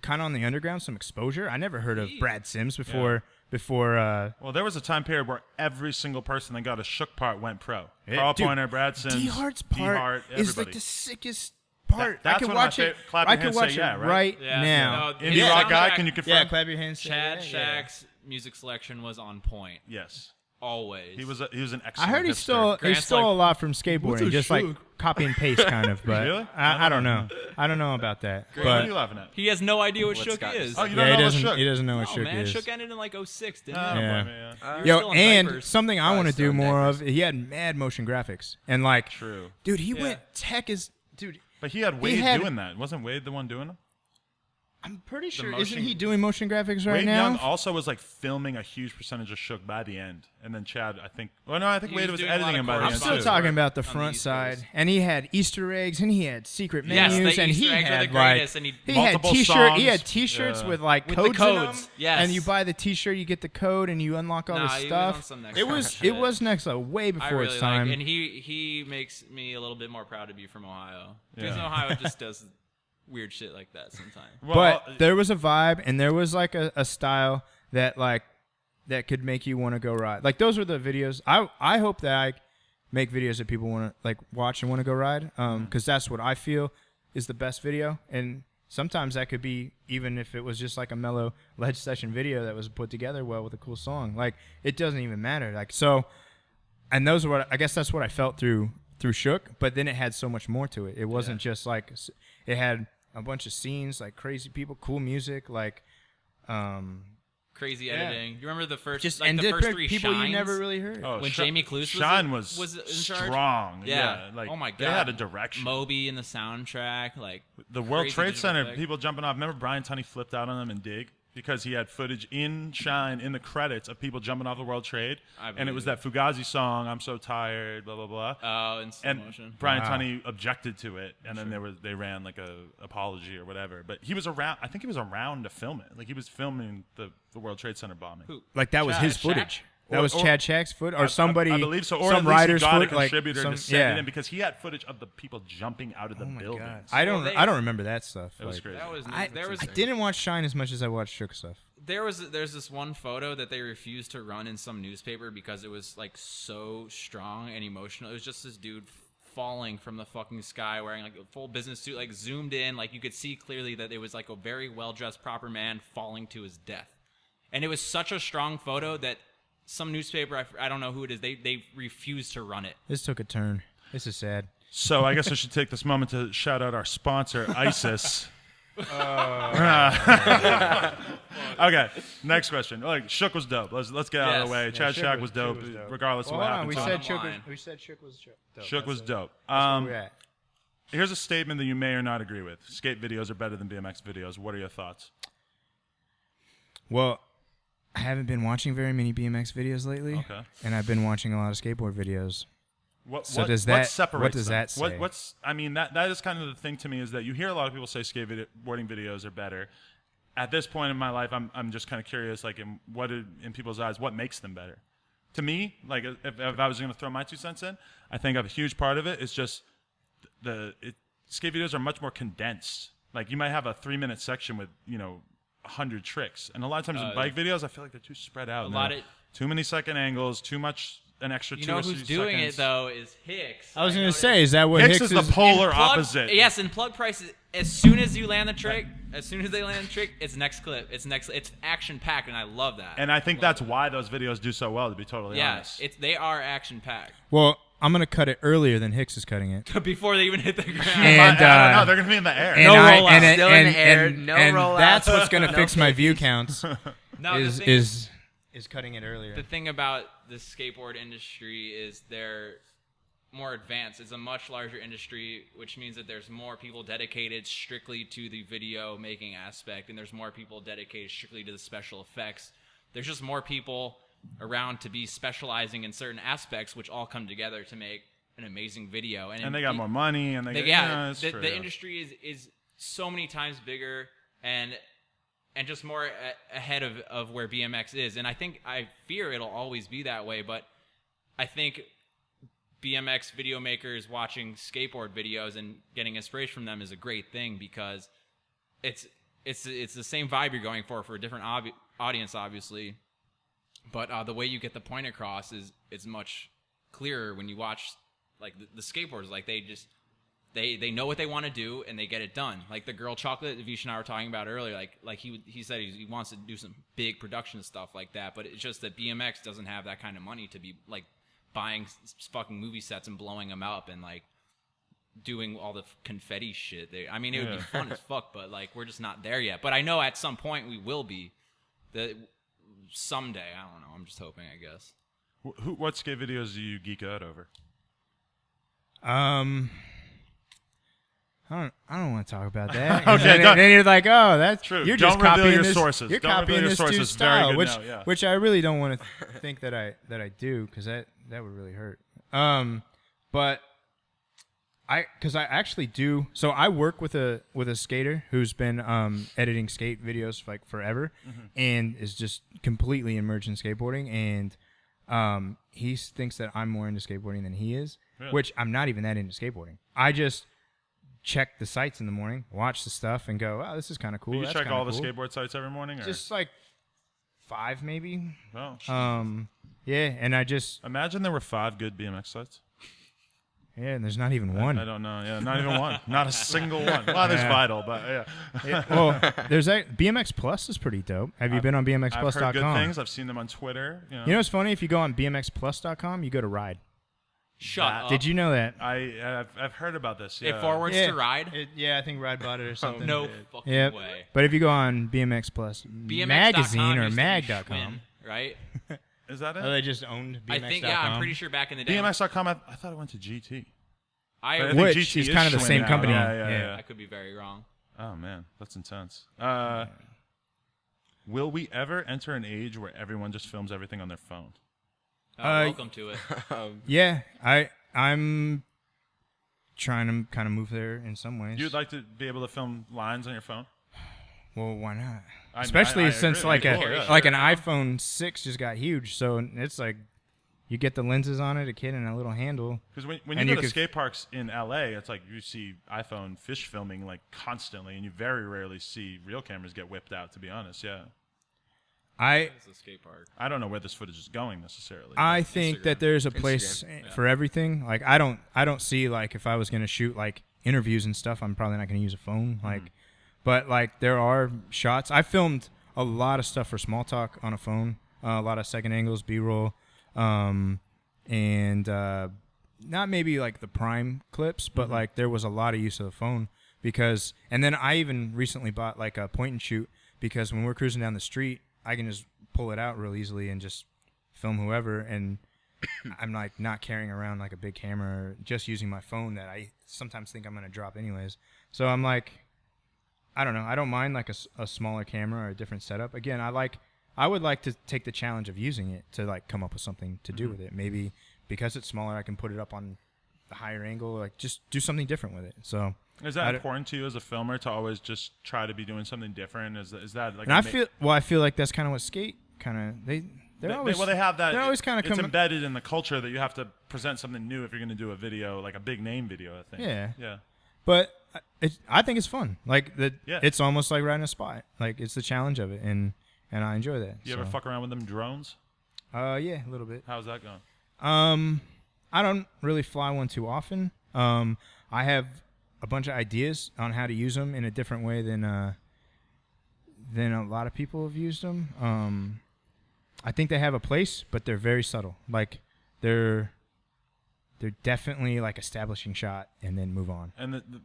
kind of on the underground some exposure. I never heard of Brad Sims before. Well, there was a time period where every single person that got a Shook part went pro. Carl Dude, Pointer, Brad Sims, D-Hart's part D-Hart, is everybody. like the sickest part. That's I could one of my watch it. favorite- clap I your could hands, watch say it yeah, right? Yeah. now. No, Indie Yeah. rock guy, soundtrack- can you confirm? Yeah, clap your hands. say Chad yeah. Shack's music selection was on point. Yes, Always. he was an excellent. I heard he hipster. stole Grant's a like, lot from skateboarding, just like copy and paste kind of. But Really? I don't know. I don't know about that. What are you But laughing at? He has no idea what What Shook Scott is. Oh, you yeah, don't he know doesn't. Shook? He doesn't know what Oh, Shook man, is. Shook ended in like 06, didn't I it? don't Yeah. blame you, yeah. You were Yo, still in and diapers. something I want to still do in more diapers. of. He had mad motion graphics, and like, True. dude, he Yeah. went tech is dude. But he had Wade had- doing that. Wasn't Wade the one doing it? I'm pretty sure. motion- Isn't he doing motion graphics right Wade now? Young also was like filming a huge percentage of Shook by the end, and then Chad, I think. Well, no, I think He Wade was was doing a lot editing of him by the I'm end choreography. still too. talking about the On the front East side, Coast. and he had Easter eggs, and he had secret Yes, menus, the and Easter he eggs are had the like greatest, and he had multiple t-shirt. He songs. had T-shirts Yeah. with like With the codes in codes, them, yes. and you buy the T-shirt, you get the code, and you unlock all Nah, the he was stuff. on some next It level was shit. next level, way I before really its time. like, and he makes me a little bit more proud to be from Ohio, because Yeah. Ohio just does weird shit like that sometimes. Well, But there was a vibe, and there was like a style that like that could make you want to go ride. Like, those were the videos. I hope that I make videos that people want to like watch and want to go ride, because that's what I feel is the best video. And sometimes that could be, even if it was just like a mellow ledge session video that was put together well with a cool song. Like, it doesn't even matter. Like, so, and those are what I guess that's what I felt through Shook. But then it had so much more to it. It wasn't just like, it had a bunch of scenes, like crazy people, cool music, like Crazy editing. You remember the first, just like and the different first 3 people shines? you never really heard. oh, when Sh- Jamie Cluse Shine was in charge? strong. Yeah. Like, Oh my God. they had a direction. Moby in the soundtrack, like The World crazy Trade digital Center, effect. people jumping off. Remember Brian Tunney flipped out on them in Dig because he had footage in Shine in the credits of people jumping off the World Trade, I and it was that believe Fugazi song, "I'm So Tired," blah blah blah. Oh, in slow And motion. Brian Wow. Tunney objected to it, and then they ran like a apology or whatever. But he was around. I think he was around to film it. Like, he was filming the World Trade Center bombing. Who? Like, that was Chad his Shack. footage. That Or- was or- Chad Shack's foot, or somebody. I believe so. Or some at least writer's he got foot, a like contributor some, to send yeah. it in because he had footage of the people jumping out of the Oh my building. God. Well, I don't remember that stuff. It was like, crazy. That was I there was didn't watch Shine as much as I watched Shook stuff. there's this one photo that they refused to run in some newspaper because it was like so strong and emotional. It was just this dude falling from the fucking sky wearing like a full business suit, like zoomed in, like you could see clearly that it was like a very well dressed proper man falling to his death. And it was such a strong photo that some newspaper, I don't know who it is, they refused to run it. This took a turn. This is sad. So I guess I should take this moment to shout out our sponsor, ISIS. Okay, next question. Like, Shook was dope. Let's get out of the Yes. way. Yeah, Chad Shook Shack was was dope, regardless of Well, what hold on. happened We to said him. Shook was. Line. We said Shook was dope. Shook was dope. That's where we're at. Here's a statement that you may or not agree with. Skate videos are better than BMX videos. What are your thoughts? Well, I haven't been watching very many BMX videos lately, Okay. and I've been watching a lot of skateboard videos. What, So what, does what that- separates what does them? that say? What's I mean, that is kind of the thing to me, is that you hear a lot of people say skateboarding videos are better. At this point in my life, I'm just kind of curious, like, in people's eyes, what makes them better? To me, like, if I was going to throw my 2 cents in, I think a huge part of it is just skate videos are much more condensed. Like, you might have a 3-minute section with 100 tricks, and a lot of times with bike videos, I feel like they're too spread out. Too many second angles, too much. An extra You 2 know or 3 who's doing seconds. it though is Hicks. I was I going to noticed- say, is that what Hicks Hicks is the polar Plug- opposite. Yes, and plug prices. As soon as you land the trick, As soon as they land a trick, it's next clip. It's action packed, and I love that. And I think that's why those videos do so well. To be totally honest. They are action packed. Well, I'm gonna cut it earlier than Hicks is cutting it. Before they even hit the ground. And, I don't know. They're gonna be in the air. And No I- rollout. and- Still in and- the air, and- no and rollout. That's what's gonna No fix my view fakies. counts. No, the is thing- is cutting it earlier. The thing about the skateboard industry is they're more advanced. It's a much larger industry, which means that there's more people dedicated strictly to the video making aspect, and there's more people dedicated strictly to the special effects. There's just more people around to be specializing in certain aspects, which all come together to make an amazing video. And they got more money, and the industry is so many times bigger and just more ahead of where BMX is. And I fear it'll always be that way, but I think BMX video makers watching skateboard videos and getting inspiration from them is a great thing, because it's the same vibe you're going for a different audience, obviously. But the way you get the point across is much clearer when you watch like the skateboarders. Like they know what they want to do and they get it done. Like the Girl Chocolate Veesh and I were talking about earlier. Like he said he wants to do some big production stuff like that. But it's just that BMX doesn't have that kind of money to be like buying fucking movie sets and blowing them up and like doing all the confetti shit. It would be fun as fuck, but like we're just not there yet. But I know at some point we will be. Someday, I don't know. I'm just hoping, I guess. What skate videos do you geek out over? I don't want to talk about that. Okay, then you're like, oh, that's true. You're Don't just reveal copying your this, sources. You're Don't copying reveal your this sources. dude's Very style, good which note, yeah. which I really don't want to think that I do, because that would really hurt. But because I actually do. So I work with a skater who's been editing skate videos for like forever, and is just completely immersed in skateboarding. And he thinks that I'm more into skateboarding than he is, Really? which I'm not even that into skateboarding. I just check the sites in the morning, watch the stuff, and go, "Wow, this is kind of cool." You That's check kinda all the cool. skateboard sites every morning? Or? Just like 5 maybe. Oh, Yeah, and I just imagine there were 5 good BMX sites. and there's not even one. I don't know. Yeah, not even one. Not a single one. Well, there's Yeah. Vital, but yeah. Well, there's that BMX Plus is pretty dope. Have you been on I've BMXplus.com? heard good things. I've seen them on Twitter. You know what's funny? If you go on BMXplus.com, you go to ride. Shut up. Did you know that? I've heard about this. Yeah. It forwards to ride? I think Ride bought it or something. No fucking Yep. way. But if you go on BMX Plus magazine or used to be mag.com, Schwinn, right? Is that it? oh, they just owned BMX.com. I think, yeah, I'm pretty sure back in the day. BMX.com. I thought it went to GT. I But I think Which GT is kind of the Schwinn same now. company. Yeah. I could be very wrong. Oh man, that's intense. Will we ever enter an age where everyone just films everything on their phone? Welcome to it. Yeah, I'm trying to kind of move there in some ways. You'd like to be able to film lines on your phone? Well, why not? I Especially since agree. like Cool, a yeah. like an iPhone 6 just got huge, so it's like you get the lenses on it, a kit, and a little handle. Because when you And go you to could- skate parks in LA, it's like you see iPhone fish filming like constantly, and you very rarely see real cameras get whipped out. To be honest, yeah. It's a skate park. I don't know where this footage is going necessarily. I think that there's a place for everything. Like I don't see like if I was gonna shoot like interviews and stuff, I'm probably not gonna use a phone. Like, but like there are shots. I filmed a lot of stuff for Small Talk on a phone. A lot of second angles, B-roll, and not maybe like the prime clips, but like there was a lot of use of the phone because. And then I even recently bought like a point and shoot because when we're cruising down the street, I can just pull it out real easily and just film whoever, and I'm like not carrying around like a big camera, or just using my phone that I sometimes think I'm gonna drop anyways. So I'm like, I don't know. I don't mind like a smaller camera or a different setup. Again, I would like to take the challenge of using it to like come up with something to do with it. Maybe because it's smaller, I can put it up on the higher angle, like just do something different with it. So. Is that important to you as a filmer to always just try to be doing something different? Is that like? And I feel like that's kind of what skate kind of they have that. They're always kind of it's embedded in the culture that you have to present something new if you're going to do a video, like a big name video. I think. Yeah. But I think it's fun. Like it's almost like riding a spot. Like it's the challenge of it, and I enjoy that. You ever fuck around with them drones? Yeah, a little bit. How's that going? I don't really fly one too often. I have a bunch of ideas on how to use them in a different way than than a lot of people have used them. I think they have a place, but they're very subtle. Like they're definitely like establishing shot and then move on.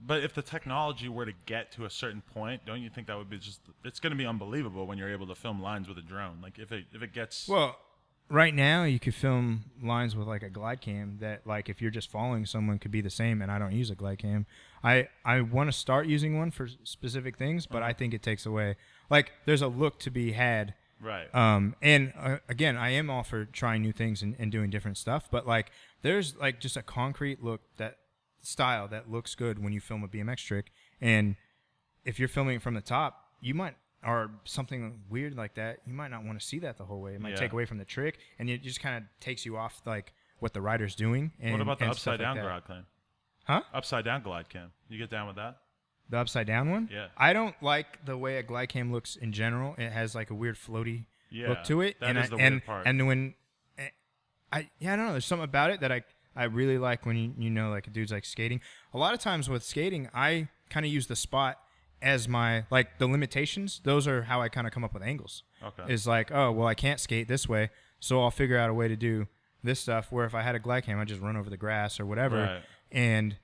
But if the technology were to get to a certain point, don't you think that would be it's going to be unbelievable when you're able to film lines with a drone? Like if it gets right now you could film lines with like a glide cam that like if you're just following someone could be the same, and I don't use a glide cam. I want to start using one for specific things, but I think it takes away like there's a look to be had. Right. Again, I am all for trying new things and doing different stuff, but like there's like just a concrete look, that style that looks good when you film a BMX trick. And if you're filming it from the top, you might, or something weird like that, you might not want to see that the whole way. It might take away from the trick, and it just kind of takes you off like what the rider's doing. And, what about the and upside down like glide cam? Huh? Upside down glide cam. You get down with that? The upside down one? Yeah. I don't like the way a glide cam looks in general. It has like a weird floaty look to it. That is the weird part. And when I don't know, there's something about it that I really like when you know like a dude's like skating. A lot of times with skating, I kind of use the spot as my like the limitations. Those are how I kind of come up with angles. Okay. It's like, oh, well, I can't skate this way, so I'll figure out a way to do this stuff, where if I had a glide cam, I'd just run over the grass or whatever. Right. And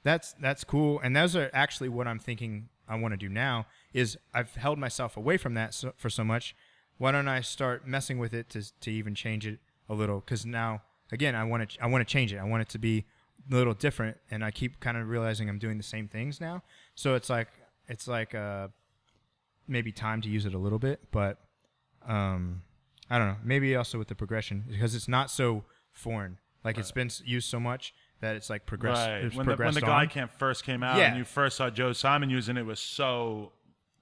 that's cool. And those are actually what I'm thinking I want to do now is I've held myself away from that for so much. Why don't I start messing with it to even change it a little? Because now, again, I want to change it. I want it to be a little different, and I keep kind of realizing I'm doing the same things now. So it's like maybe time to use it a little bit, but I don't know. Maybe also with the progression, because it's not so foreign. Like it's been used so much that it's like progressed. Right. It's When progressed the on. glide cam first came out Yeah. and you first saw Joe Simon using it, was so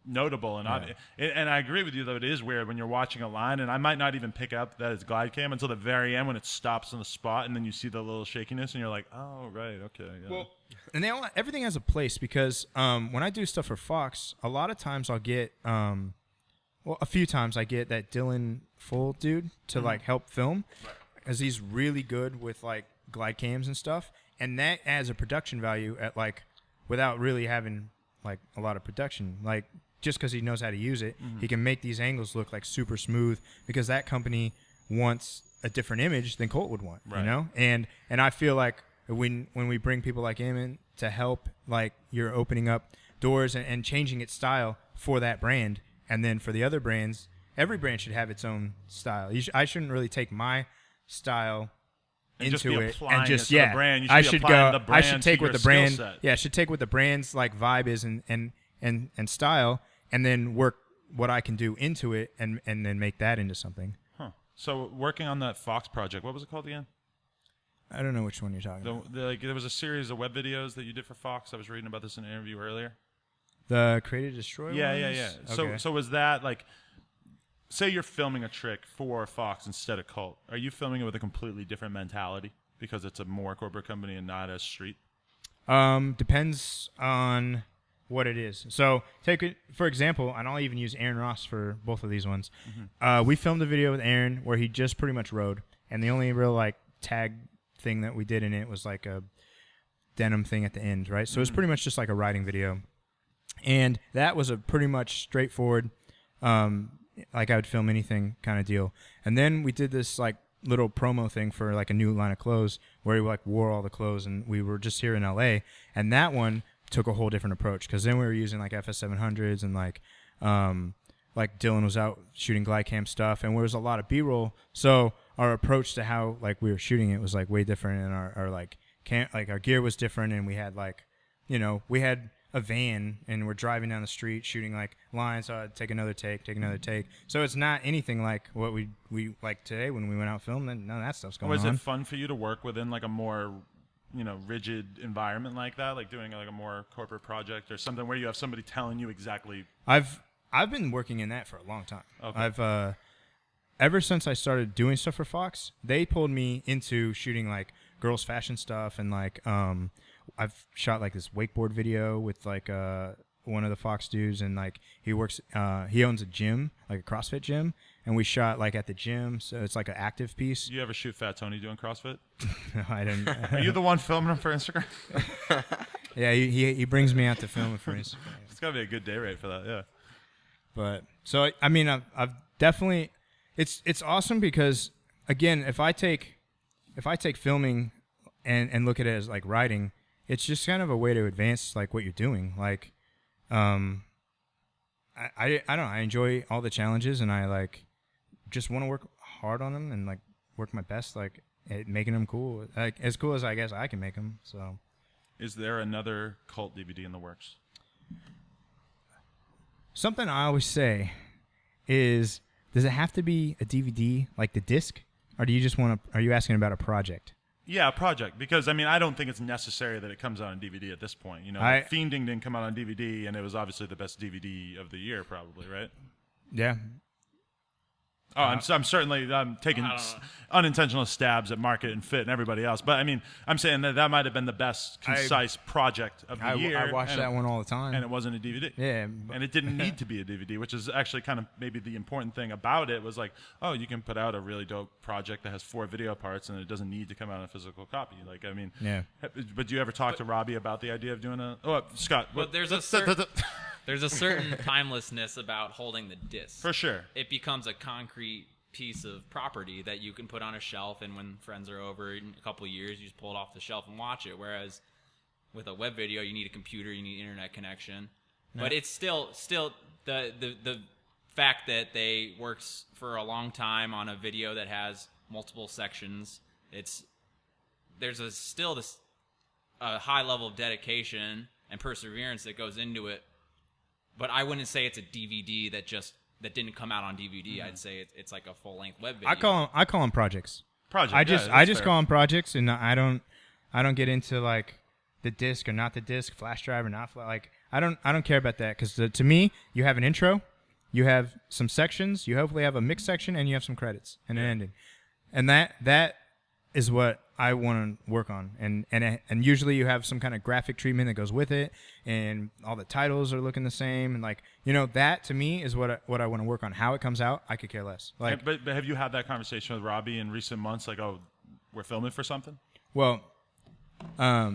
notable. And and I agree with you, though. It is weird when you're watching a line, and I might not even pick up that it's glide cam until the very end when it stops on the spot, and then you see the little shakiness, and you're like, oh, right, okay. Yeah. Well, and everything has a place, because when I do stuff for Fox, a lot of times I'll get, a few times I get that Dylan Full dude to like help film, because he's really good with like glide cams and stuff, and that adds a production value at like without really having like a lot of production, like just because he knows how to use it, he can make these angles look like super smooth, because that company wants a different image than Colt would want, you know? And I feel like when we bring people like him in to help, like you're opening up doors and changing its style for that brand. And then for the other brands, every brand should have its own style. I shouldn't really take my style And just into be it applying and just it to the brand. You should I be should applying go. the brand I should take to what your the brand. skill set. Yeah, I should take what the brand's like vibe is and style, and then work what I can do into it, and then make that into something. Huh. So working on that Fox project, what was it called again? I don't know which one you're talking about. Like there was a series of web videos that you did for Fox. I was reading about this in an interview earlier. The Create a Destroy Yeah. ones? Okay. So was that like, say you're filming a trick for Fox instead of Cult? Are you filming it with a completely different mentality because it's a more corporate company and not as street? Depends on what it is. So take it for example, and I'll even use Aaron Ross for both of these ones. We filmed a video with Aaron where he just pretty much rode, and the only real like tag thing that we did in it was like a denim thing at the end, right? So it was pretty much just like a riding video, and that was a pretty much straightforward, like I would film anything kind of deal. And then we did this like little promo thing for like a new line of clothes where we like wore all the clothes, and we were just here in LA, and that one took a whole different approach, because then we were using like FS700s, and like Dylan was out shooting glide cam stuff, and there was a lot of B-roll. So our approach to how like we were shooting it was like way different, and our like our gear was different, and we had like, you know, we had a van and we're driving down the street shooting like lines. So I'd take another take. So it's not anything like what we like today when we went out filming. None of that stuff's going on. Was it fun for you to work within like a more, you know, rigid environment like that, like doing like a more corporate project or something where you have somebody telling you exactly? I've been working in that for a long time. Okay. I've ever since I started doing stuff for Fox, they pulled me into shooting like girls fashion stuff, and like I've shot like this wakeboard video with like one of the Fox dudes, and like he owns a gym, like a CrossFit gym, and we shot like at the gym, so it's like an active piece. Do you ever shoot Fat Tony doing CrossFit? No, I didn't. Are you the one filming him for Instagram? Yeah, he brings me out to film it for Instagram. It's gotta be a good day rate for that, yeah. But so I mean, I've definitely it's awesome because again, if I take filming and look at it as like writing, it's just kind of a way to advance like what you're doing. Like, I don't know. I enjoy all the challenges, and I like just want to work hard on them and like work my best like at making them cool, like as cool as I guess I can make them. So, Is there another Cult DVD in the works? something I always say is, does it have to be a DVD like the disc, or do you just want to? Are you asking about a project? Yeah, a project. Because, I mean, I don't think it's necessary that it comes out on DVD at this point. You know, Fiending didn't come out on DVD, and it was obviously the best DVD of the year, probably, right? Yeah. Oh, I'm certainly taking unintentional stabs at Market and Fit and everybody else. But, I mean, I'm saying that might have been the best concise project of the year. I watch that one all the time. And it wasn't a DVD. Yeah. And it didn't need to be a DVD, which is actually kind of maybe the important thing about it was like, oh, you can put out a really dope project that has 4 video parts and it doesn't need to come out in a physical copy. Like, I mean, yeah. But do you ever talk to Robbie about the idea of doing a... Oh, Scott. But there's a certain timelessness about holding the disc. For sure. It becomes a concrete piece of property that you can put on a shelf, and when friends are over in a couple of years, you just pull it off the shelf and watch it. Whereas with a web video, you need a computer, you need internet connection. No. But it's still the fact that they worked for a long time on a video that has multiple sections. There's still a high level of dedication and perseverance that goes into it. But I wouldn't say it's a DVD that didn't come out on DVD. Mm-hmm. I'd say it's like a full length web video. I call them projects. I just fair. Call them projects, and I don't get into like the disc or not the disc, flash drive or not. Like I don't care about that because to me, you have an intro, you have some sections, you hopefully have a mix section, and you have some credits and an ending, and that is what I want to work on, and usually you have some kind of graphic treatment that goes with it, and all the titles are looking the same, and like that to me is what I want to work on. How it comes out, I could care less. Like, but have you had that conversation with Robbie in recent months? Like, oh, we're filming for something. Well, I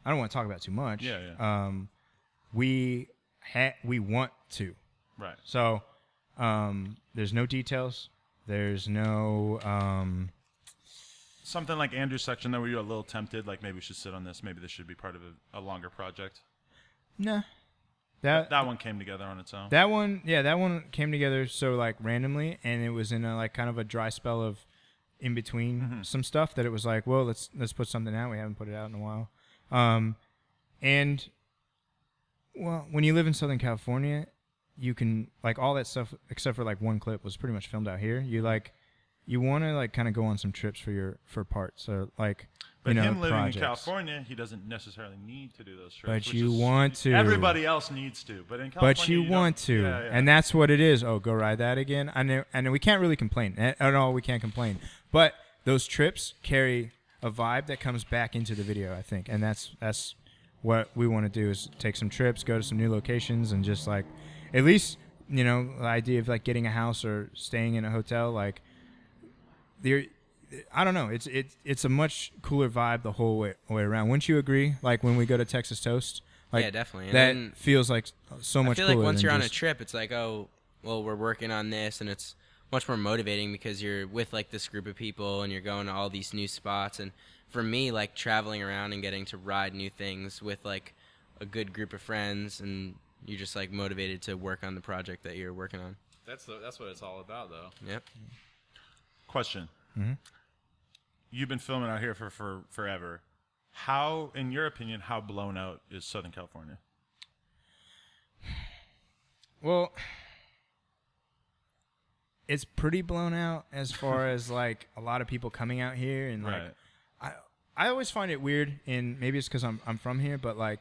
don't want to talk about too much. Yeah. We want to. Right. So, there's no details. There's no. Something like Andrew's section, though, where you're a little tempted, like maybe we should sit on this, maybe this should be part of a longer project. Nah. That one came together on its own. That one came together so like randomly, and it was in a like kind of a dry spell of in between some stuff that it was like, well, let's put something out. We haven't put it out in a while. And well, when you live in Southern California, you can like all that stuff except for like one clip was pretty much filmed out here. You want to like kind of go on some trips for parts, or like, but him living projects. in California, he doesn't necessarily need to do those trips. But you want to. Everybody else needs to, but in California, but you want to, yeah. And that's what it is. Oh, go ride that again. I know we can't really complain at all. We can't complain, but those trips carry a vibe that comes back into the video, I think, and that's what we want to do is take some trips, go to some new locations, and just like at least the idea of like getting a house or staying in a hotel, like. I don't know. It's a much cooler vibe the whole way around. Wouldn't you agree? Like when we go to Texas Toast, like yeah, definitely. That feels like so much. I feel cooler like once you're on a just, trip, it's like, oh, well, we're working on this, and it's much more motivating because you're with like this group of people and you're going to all these new spots. And for me, like traveling around and getting to ride new things with like a good group of friends, and you're just like motivated to work on the project that you're working on. That's what it's all about, though. Yep. Question. Mm-hmm. You've been filming out here for forever. How, in your opinion, how blown out is Southern California? Well, it's pretty blown out as far as like a lot of people coming out here, and like I always find it weird, and maybe it's because I'm from here, but like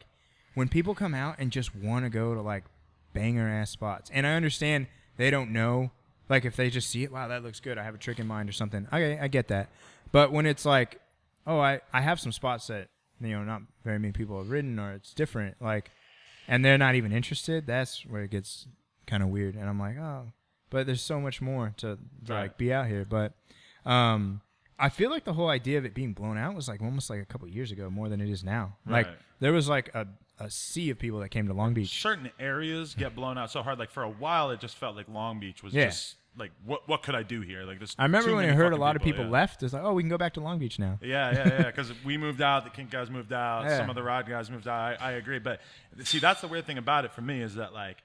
when people come out and just want to go to like banger ass spots, and I understand they don't know. Like, if they just see it, wow, that looks good, I have a trick in mind or something. Okay, I get that. But when it's like, oh, I have some spots that, not very many people have ridden, or it's different, like, and they're not even interested, that's where it gets kind of weird. And I'm like, oh, but there's so much more to like, be out here. But I feel like the whole idea of it being blown out was like almost like a couple years ago, more than it is now. Right. Like there was like a sea of people that came to Long Beach. Certain areas get blown out so hard. Like for a while, it just felt like Long Beach was Yeah. just like, what could I do here? Like this. I remember when I heard a lot of people left. It's like, oh, we can go back to Long Beach now. Yeah. Because we moved out, the kink guys moved out, Yeah. some of the rod guys moved out. I agree, but see, that's the weird thing about it for me is that like.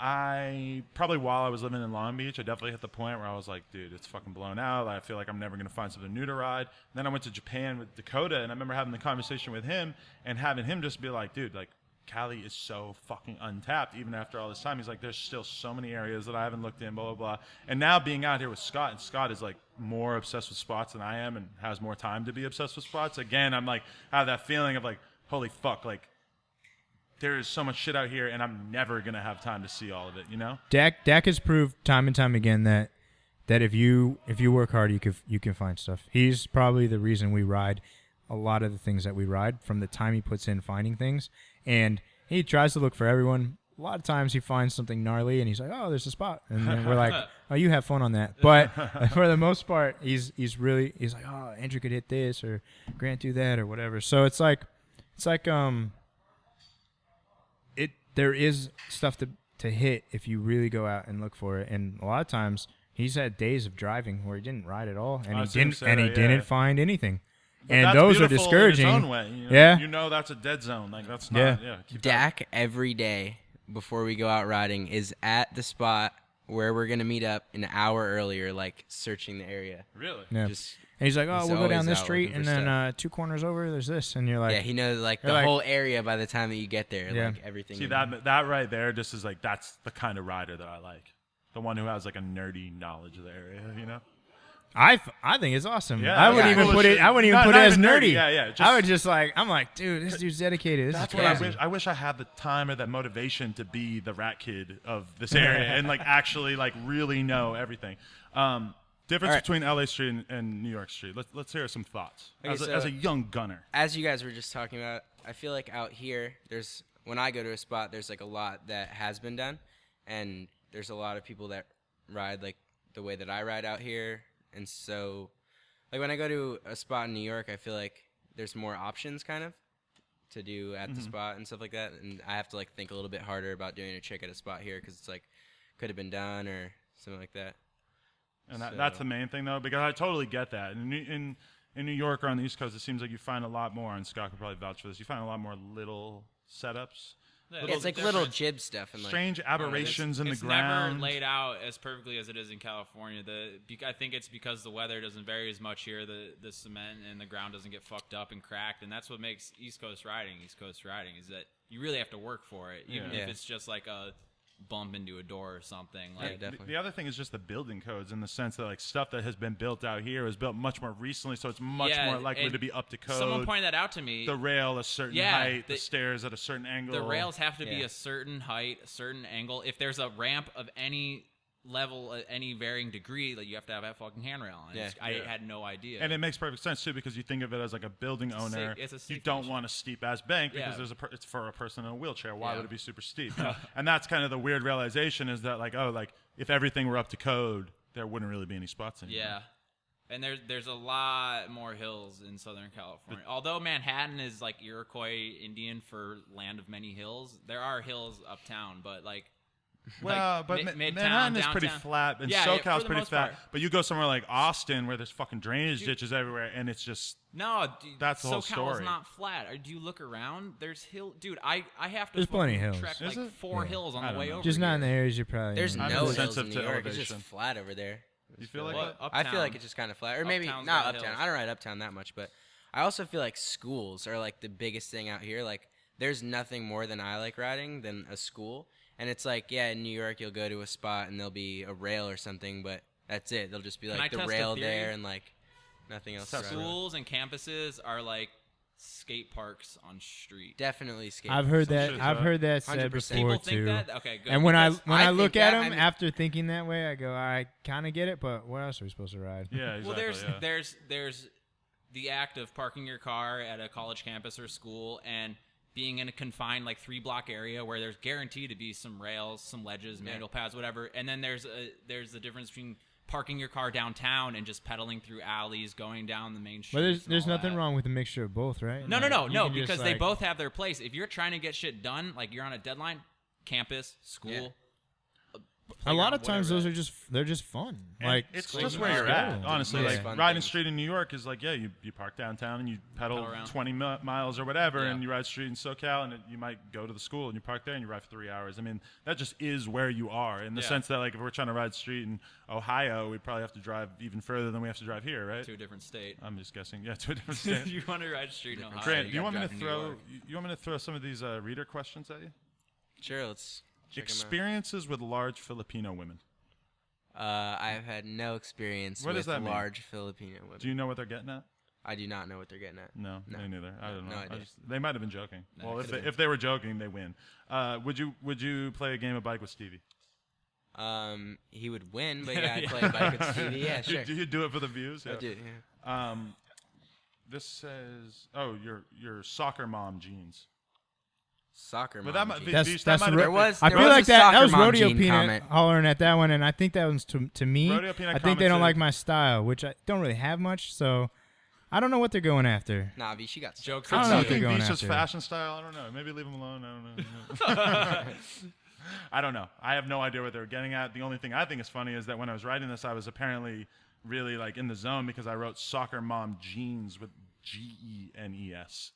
I probably while I was living in Long Beach, I definitely hit the point where I was like, dude, it's fucking blown out. I feel like I'm never going to find something new to ride. And then I went to Japan with Dakota, and I remember having the conversation with him and having him just be like, dude, like, Cali is so fucking untapped even after all this time. He's like, there's still so many areas that I haven't looked in, blah, blah, blah. And now being out here with Scott, and Scott is like more obsessed with spots than I am and has more time to be obsessed with spots. Again, I'm like, I have that feeling of like, holy fuck, like, there is so much shit out here, and I'm never gonna have time to see all of it. You know. Dak has proved time and time again that if you work hard, you can find stuff. He's probably the reason we ride a lot of the things that we ride from the time he puts in finding things, and he tries to look for everyone. A lot of times he finds something gnarly, and he's like, "Oh, there's a spot," and then we're like, "Oh, you have fun on that." But for the most part, he's like, "Oh, Andrew could hit this, or Grant do that, or whatever." So it's like. There is stuff to hit if you really go out and look for it, and a lot of times he's had days of driving where he didn't ride at all, and he didn't find anything, But and that's those are beautiful discouraging. In its own way, you know? Yeah, you know that's a dead zone. Like that's not. Yeah. Keep Dak every day before we go out riding is at the spot where we're gonna meet up an hour earlier, like searching the area. Really? yeah. Just And he's like, "Oh, he's we'll go down always this out street, looking and for then 2 corners over, there's this," and you're like, yeah, he knows like You're the like- whole area by the time that you get there, Yeah. like everything. See that right there just is like that's the kind of rider that I like. The one who has like a nerdy knowledge of the area, you know. I think it's awesome. Yeah, I wouldn't yeah. even Cool put as it. shit. I wouldn't even Not- put not it as even nerdy. nerdy. Yeah. I Just- would just like, I'm like, dude, this dude's dedicated. This That's is what I crazy. wish. I wish I had the time or that motivation to be the rat kid of this area and like actually like really know everything. Difference All right. between LA Street and New York Street. Let's hear some thoughts Okay, as so- a young gunner. As you guys were just talking about, I feel like out here, when I go to a spot, there's like a lot that has been done, and there's a lot of people that ride like the way that I ride out here, and so like when I go to a spot in New York, I feel like there's more options kind of to do at the spot and stuff like that, and I have to like think a little bit harder about doing a trick at a spot here because it's like could have been done or something like that. And that's the main thing, though, because I totally get that. In New York or on the East Coast, it seems like you find a lot more, and Scott could probably vouch for this, you find a lot more little setups. Yeah, Yeah, it's like little jib stuff and like Strange aberrations in the it's ground. never laid out as perfectly as it is in California. I think it's because the weather doesn't vary as much here. The cement and the ground doesn't get fucked up and cracked, and that's what makes East Coast riding is that you really have to work for it, even Yeah. if it's just like a bump into a door or something. Like, definitely. The other thing is just the building codes in the sense that like stuff that has been built out here was built much more recently, so it's much Yeah, more likely and to be up to code. someone pointed that out to me. The rail a certain Yeah, height, the stairs at a certain angle. The rails have to be Yeah. a certain height, a certain angle. If there's a ramp of any level, any varying degree, like you have to have that fucking handrail on. Yeah. I had no idea. And it makes perfect sense too because you think of it as like a building owner. it's a You safety don't issue. want a steep ass bank because Yeah. it's for a person in a wheelchair. Why Yeah. would it be super steep? You know? And that's kind of the weird realization is that like if everything were up to code, there wouldn't really be any spots anymore. Yeah. And there's a lot more hills in Southern California. Although Manhattan is like Iroquois Indian for land of many hills, there are hills uptown, but like Well, but Midtown, Manhattan is pretty downtown. flat, and Yeah, SoCal's for the pretty most flat. part. But you go somewhere like Austin, where there's fucking drainage ditches everywhere, and it's just no, That's the whole SoCal story. is not flat. Do you look around? There's dude. I have to. There's plenty of fucking hills. Trek Is like it? 4 hills on I the don't way know. over. Just not in the here. areas you probably. There's I'm no hills in sensitive New to York. It's elevation. just flat over there. you feel like Well, that? I feel like uptown- it's just kind of flat, or maybe Uptown's not got uptown. hills. I don't ride uptown that much, but I also feel like schools are like the biggest thing out here. Like, there's nothing more than I like riding than a school, and it's like, yeah, in New York you'll go to a spot and there'll be a rail or something, but that's it. They'll just be Can I like the test a rail theory? there and like nothing else. to ride around. Schools and campuses are like skate parks on street. Definitely skate. I've heard Some that. shit's I've up. heard that said 100%. before People think too. that. Okay, good. And when because I I look think at that, them I mean- after thinking that way, I go, I kind of get it, but what else are we supposed to ride? Yeah, exactly. Well, yeah. there's the act of parking your car at a college campus or school and being in a confined like 3-block area where there's guaranteed to be some rails, some ledges, manual paths, whatever. And then there's the difference between parking your car downtown and just pedaling through alleys, going down the main street. But there's nothing wrong with a mixture of both, right? No, Like, you can because just, they like- both have their place. If you're trying to get shit done, like you're on a deadline, campus, school. A lot of playground, times whatever. they're just fun. And Like it's school just is where you're at, cool. honestly. Yeah. Like Fun riding things. street in New York is like, yeah, you park downtown and you pedal Pedal around. 20 miles or whatever, Yeah. and you ride street in SoCal, and you might go to the school and you park there and you ride for 3 hours. I mean, that just is where you are in the Yeah. sense that, like, if we're trying to ride street in Ohio, we'd probably have to drive even further than we have to drive here, right? To a different state. I'm just guessing. Yeah, to a different state. You want to ride street in Ohio? Grant, do you want me to gotta drive New throw? York. You want me to throw some of these reader questions at you? Sure, let's check 'em out. Experiences with large Filipino women. I've had no experience What does with that mean? large Filipino women. Do you know what they're getting at? I do not know what they're getting at. No, No. me neither. I don't know. No idea. They might have been joking. No, Well, could've been. if they were joking, they win. Would you play a game of bike with Stevie? He would win, but yeah, I'd play a bike with Stevie. Yeah, sure. Do you do it for the views? I do. Yeah. This says, oh, your soccer mom jeans. Soccer. But mom, that might geez. That's that might have ro- been- was- I there feel was like a that soccer was mom Rodeo gene Peanut comment. hollering at that one, and I think that was to me. Rodeo Peanut I think they don't commented- like my style, which I don't really have much. So I don't know what they're going after. Nah, V, she got Jokes I don't on know You what they're think going Veesh's after. fashion style? I don't know. Maybe leave him alone. I don't know. I don't know. I have no idea what they were getting at. The only thing I think is funny is that when I was writing this, I was apparently really like in the zone because I wrote soccer mom jeans with GENES.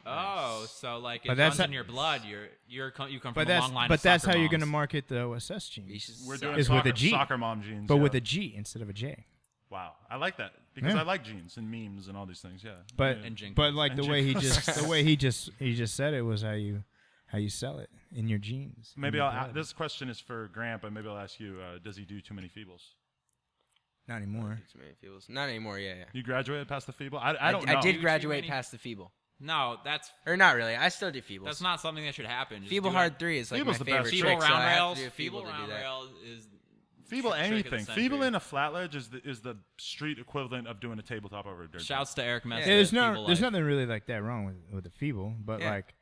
Oh, so like But it that's runs in ho- your blood. You come from But a that's long line but of that's soccer how you're gonna moms. market the OSS jeans, Veesh's We're suck. doing Is with soccer, a G. soccer mom jeans. but yeah. with a G instead of a J. Wow, I like that because Yeah. I like jeans and memes and all these things. Yeah, But Yeah. And Jenkins. but like And the way he Jenkins. just he just said it was how you sell it in your jeans. in Maybe your I'll. blood. This question is for Grant, but maybe I'll ask you: does he do too many feebles? Not anymore. Too many feebles. Not anymore. Yeah, yeah. You graduated past the feeble? I don't know. I did Too graduate many- past the feeble, No, that's or not really. I still do feebles. that's not something that should happen. Just Feeble do hard it. 3 is like Feeble's my the best favorite trick. Feeble trick. So round I have rails. to do a Feeble feeble to do round that. rail is Feeble trick of the anything. century. Feeble in a flat ledge is the street equivalent of doing a tabletop over a dirt. Shouts to Eric Mess. Yeah, there's Feeble there's Life. nothing really like that wrong with the feeble, but Yeah. like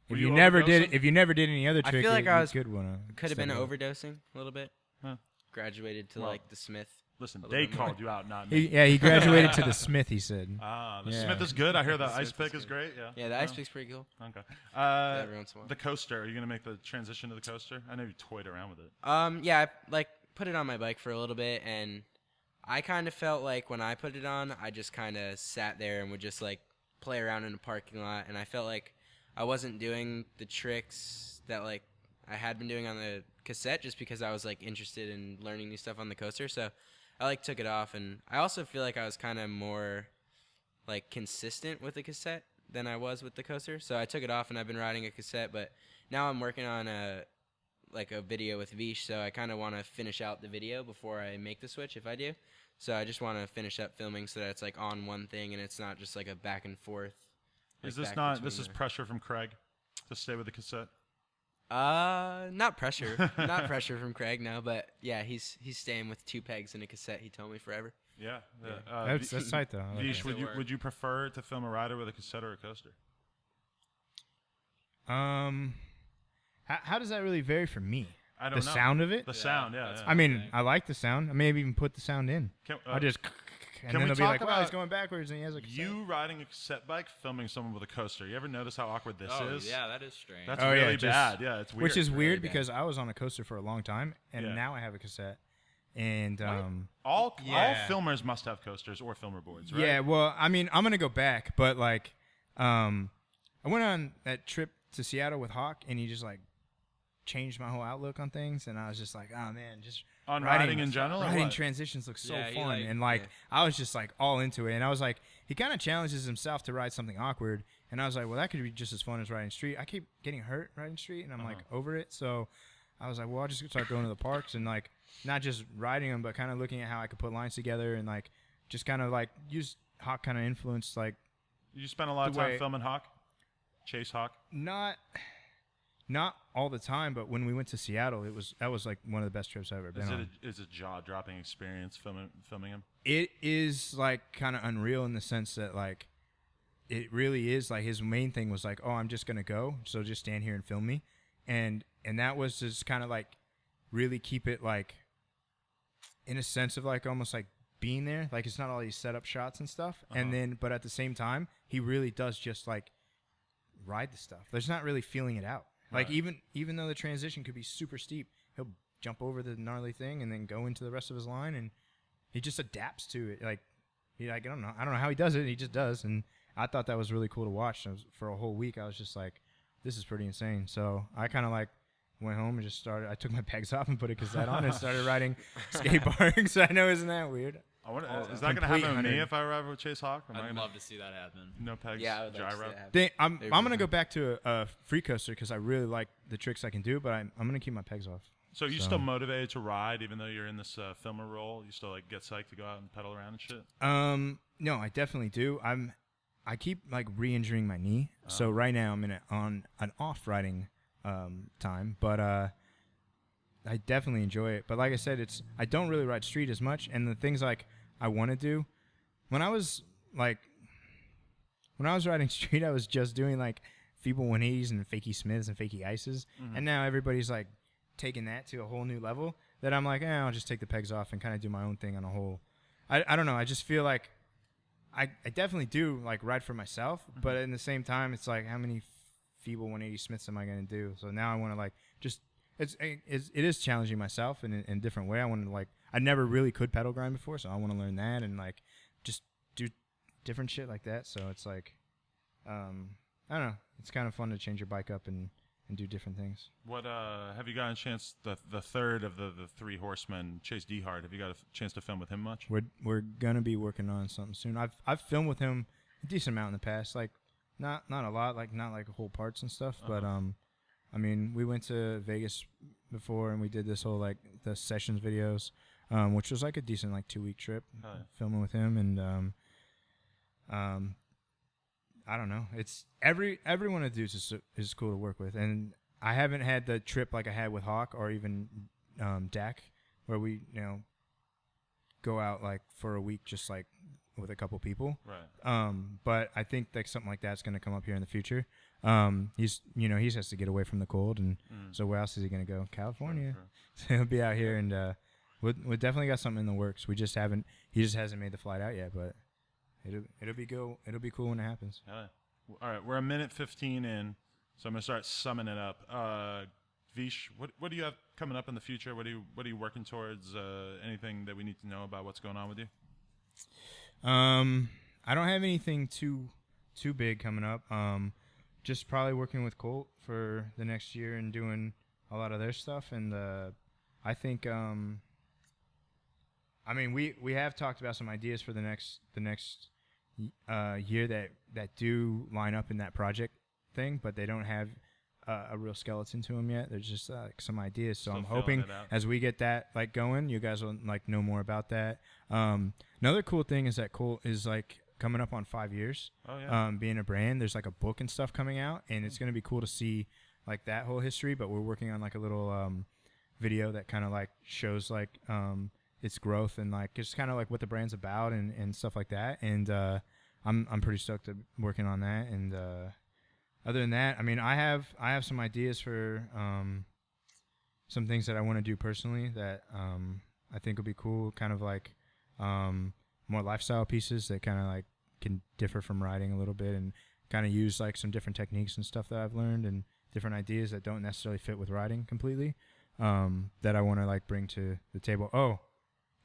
Were if you you never did overdosing? any other I trick, feel like you I was- could wanna Could have been step it up. overdosing a little bit. Huh. Graduated to Well, like the Smith. Listen, A little they bit more. called you out, not me. He graduated to the Smith. He said. The Yeah. Smith is good. I hear the The ice Smith pick is good. great. Yeah. Yeah, the ice pick's pretty cool. Okay. Every once in a while. The coaster. Are you gonna make the transition to the coaster? I know you toyed around with it. Yeah, I like put it on my bike for a little bit, and I kind of felt like when I put it on, I just kind of sat there and would just like play around in the parking lot, and I felt like I wasn't doing the tricks that like I had been doing on the cassette just because I was like interested in learning new stuff on the coaster. So I like took it off, and I also feel like I was kind of more like consistent with the cassette than I was with the coaster. So I took it off, and I've been riding a cassette, but now I'm working on a video with Veesh, so I kind of want to finish out the video before I make the switch if I do. So I just want to finish up filming so that it's like on one thing and it's not just like a back and forth. Is like, this back not? between This is the- pressure from Craig to stay with the cassette. Not pressure, not pressure from Craig, no, but yeah, he's staying with 2 pegs in a cassette. He told me forever. Yeah. That's tight though. I like Veesh, that. would you prefer to film a rider with a cassette or a coaster? How does that really vary for me? I don't The know. sound of it? The sound, yeah. that's yeah. I mean, Okay. I like the sound. I maybe even put the sound in. Can, I just and can then we they'll be talk like, "Wow, he's about going backwards," and he has a cassette. you riding a cassette bike, filming someone with a coaster. You ever notice how awkward this Oh is? yeah, that is strange. That's Oh, yeah, really just- bad. Yeah, it's weird. Which is really weird bad. because I was on a coaster for a long time, and Yeah. now I have a cassette. And all Yeah. filmers must have coasters or filmer boards, right? yeah, well, I mean, I'm gonna go back, but like, I went on that trip to Seattle with Hawk, and he just like changed my whole outlook on things, and I was just like, oh man, just On riding in general, or riding what? transitions looks so Yeah, he, fun, like- and like I was just like all into it, and I was like, he kind of challenges himself to ride something awkward, and I was like, well, that could be just as fun as riding street. I keep getting hurt riding street, and I'm like over it, so I was like, well, I'll just start going to the parks and like not just riding them, but kind of looking at how I could put lines together and like just kind of like use Hawk kind of influence like You spent a lot of the time way- filming Hawk, Chase Hawk. not all the time, but when we went to Seattle, that was like one of the best trips I've ever been on. Is it a jaw-dropping experience filming him? It is like kind of unreal in the sense that like it really is like his main thing was like, oh, I'm just gonna go, so just stand here and film me, and that was just kind of like really keep it like in a sense of like almost like being there. Like it's not all these setup shots and stuff. And then, but at the same time, he really does just like ride the stuff. There's not really feeling it out. Like even though the transition could be super steep, he'll jump over the gnarly thing and then go into the rest of his line, and he just adapts to it. Like I don't know how he does it. He just does, and I thought that was really cool to watch. For a whole week, I was just like, this is pretty insane. So I kind of like went home and just started. I took my pegs off and put a cassette on and started riding skateboarding. So I know, isn't that weird? Is that going to happen with me if I arrive with Chase Hawk? I'd love to see that happen. No pegs, Yeah, I would love to see gyro. that happen. I'm gonna go back to a free coaster because I really like the tricks I can do, but I'm gonna keep my pegs off. So you still motivated to ride even though you're in this filmer role? You still like get psyched to go out and pedal around and shit? No, I definitely do. I keep like re-injuring my knee, so right now I'm on an off riding time, but I definitely enjoy it. But like I said, I don't really ride street as much, and the things like I want to do when I was riding street, I was just doing like feeble 180s and fakie Smiths and fakie ices, and now everybody's like taking that to a whole new level that I'm like, I'll just take the pegs off and kind of do my own thing on a whole. I don't know. I just feel like I definitely do like ride for myself, but in the same time, it's like how many feeble 180 Smiths am I going to do? So now I want to like just it is challenging myself in a different way. I want to like I never really could pedal grind before, so I want to learn that and like just do different shit like that. So it's like I don't know. It's kind of fun to change your bike up and do different things. What have you gotten a chance? The third of the three horsemen, Chase Dehart. Have you got a chance to film with him much? We're gonna be working on something soon. I've filmed with him a decent amount in the past, like not a lot, like not like whole parts and stuff. But I mean, we went to Vegas before and we did this whole like the sessions videos, which was like a decent like 2-week trip filming with him and I don't know. It's every one of the dudes is cool to work with, and I haven't had the trip like I had with Hawk or even Dak, where we go out like for a week just like with a couple people. Right. But I think like something like that's going to come up here in the future. He has to get away from the cold, and so where else is he going to go? California. Sure. So he'll be out here, and we definitely got something in the works. He just hasn't made the flight out yet, but. It'll be cool when it happens. All right, we're a minute 15 in, so I'm gonna start summing it up. Veesh, what do you have coming up in the future? What are you working towards? Anything that we need to know about what's going on with you? I don't have anything too big coming up. Just probably working with Cult for the next year and doing a lot of their stuff. And I think I mean we have talked about some ideas for the next year that do line up in that project thing, but they don't have a real skeleton to them yet. There's just like some ideas. So Still I'm hoping as we get that like going, you guys will like know more about that. Another cool thing is that Cult is like coming up on 5 years. Oh yeah. Being a brand, there's like a book and stuff coming out, and it's gonna be cool to see like that whole history. But we're working on like a little video that kind of like shows like its growth and like just kind of like what the brand's about and stuff like that. And I'm pretty stoked to working on that. And other than that, I mean, I have some ideas for some things that I want to do personally that I think will be cool. Kind of like more lifestyle pieces that kind of like can differ from riding a little bit and kind of use like some different techniques and stuff that I've learned and different ideas that don't necessarily fit with riding completely that I want to like bring to the table. Oh.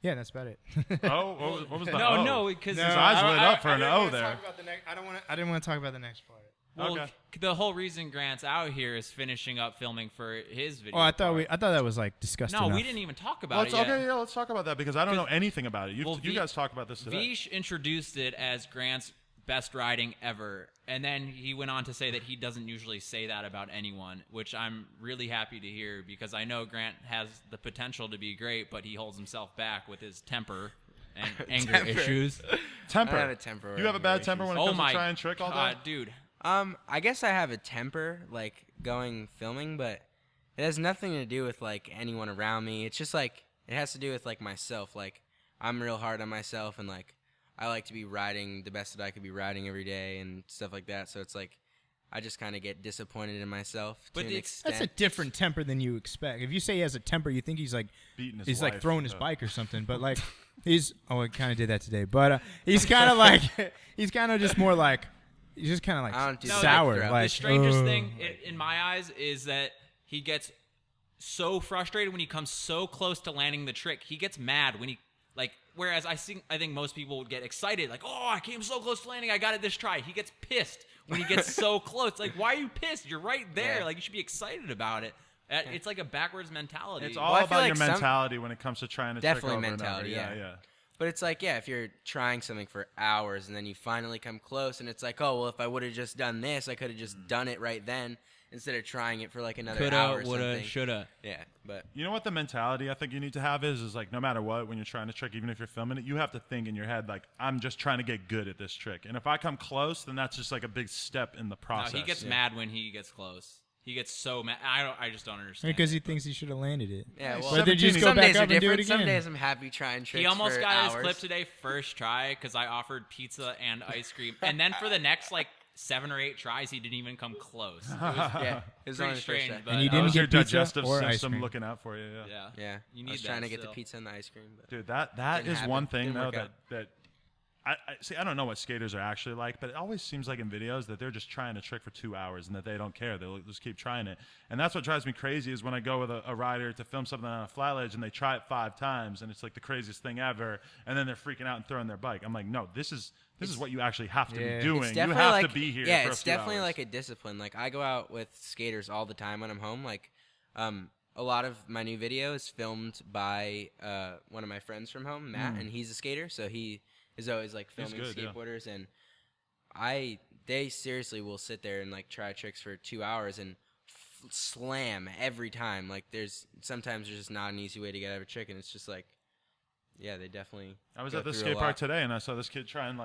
Yeah, that's about it. What was the No, because his eyes lit up for an O there. I didn't want to talk about the next part. Well, Okay. the whole reason Grant's out here is finishing up filming for his video. Oh, I thought that was like disgusting. No, we didn't even talk about it yet. Okay, yeah, let's talk about that because I don't know anything about it. You guys talk about this today. Veesh introduced it as Grant's best riding ever, and then he went on to say that he doesn't usually say that about anyone, which I'm really happy to hear because I know Grant has the potential to be great, but he holds himself back with his temper and anger issues. Temper. I have a temper. You have a bad temper when it comes to try and trick all day? Dude. I guess I have a temper, like, going filming, but it has nothing to do with, like, anyone around me. It's just, like, it has to do with, like, myself. Like, I'm real hard on myself, and, like, I like to be riding the best that I could be riding every day and stuff like that. So it's, like, I just kind of get disappointed in myself But to an it's- extent. That's a different temper than you expect. If you say he has a temper, you think he's like Beating his he's like wife. throwing his bike or something. But like I kind of did that today. But he's kind of like he's kind of just more like he's just kind of I don't like do sour. that. Like the strangest "Ugh." thing in my eyes is that he gets so frustrated when he comes so close to landing the trick. He gets mad when he whereas I think most people would get excited like, oh, I came so close to landing, I got it this try. He gets pissed when he gets so close. Like, why are you pissed? You're right there. Yeah. Like, you should be excited about it. It's like a backwards mentality. It's all Well, I feel about like your some- mentality when it comes to trying to trick Definitely over and over. mentality, yeah. yeah. But it's like, yeah, if you're trying something for hours and then you finally come close and it's like, oh, well, if I would have just done this, I could have just done it right then instead of trying it for like another hour or something. shoulda. Yeah, but You know what the mentality I think you need to have is like no matter what, when you're trying to trick, even if you're filming it, you have to think in your head like, I'm just trying to get good at this trick. And if I come close, then that's just like a big step in the No, process. he gets mad when he gets close. He gets so mad. I just don't understand. because he it, thinks he should have landed it. yeah, well, But then just go some back days up are and do it different. Some again. days I'm happy trying tricks He almost for got hours. his clip today first try because I offered pizza and ice cream, and then for the next like 7 or 8 tries, he didn't even come close. It was Yeah, it was on pretty his first strange, try. but And you That didn't was get your pizza digestive or ice system cream. looking out for you. Yeah. yeah, Yeah, You I need was that trying to get the still. pizza and the ice cream. But Dude, that Didn't is happen. one thing Didn't though work out. that I see. I don't know what skaters are actually like, but it always seems like in videos that they're just trying to trick for 2 hours and that they don't care. They'll just keep trying it, and that's what drives me crazy. Is when I go with a rider to film something on a flat ledge and they try it 5 times and it's like the craziest thing ever, and then they're freaking out and throwing their bike. I'm like, no, this is what you actually have to Yeah. be doing. it's You definitely have like, to be here. Yeah, for it's a few definitely hours. like a discipline. Like I go out with skaters all the time when I'm home. Like, a lot of my new video is filmed by one of my friends from home, Matt, and he's a skater, so he is always like He's filming good, yeah. skateboarders, and they seriously will sit there and like try tricks for 2 hours and slam every time. Like sometimes there's just not an easy way to get out of a trick, and it's just like, yeah, they definitely. I was go at the through a skate park lot. today, and I saw this kid trying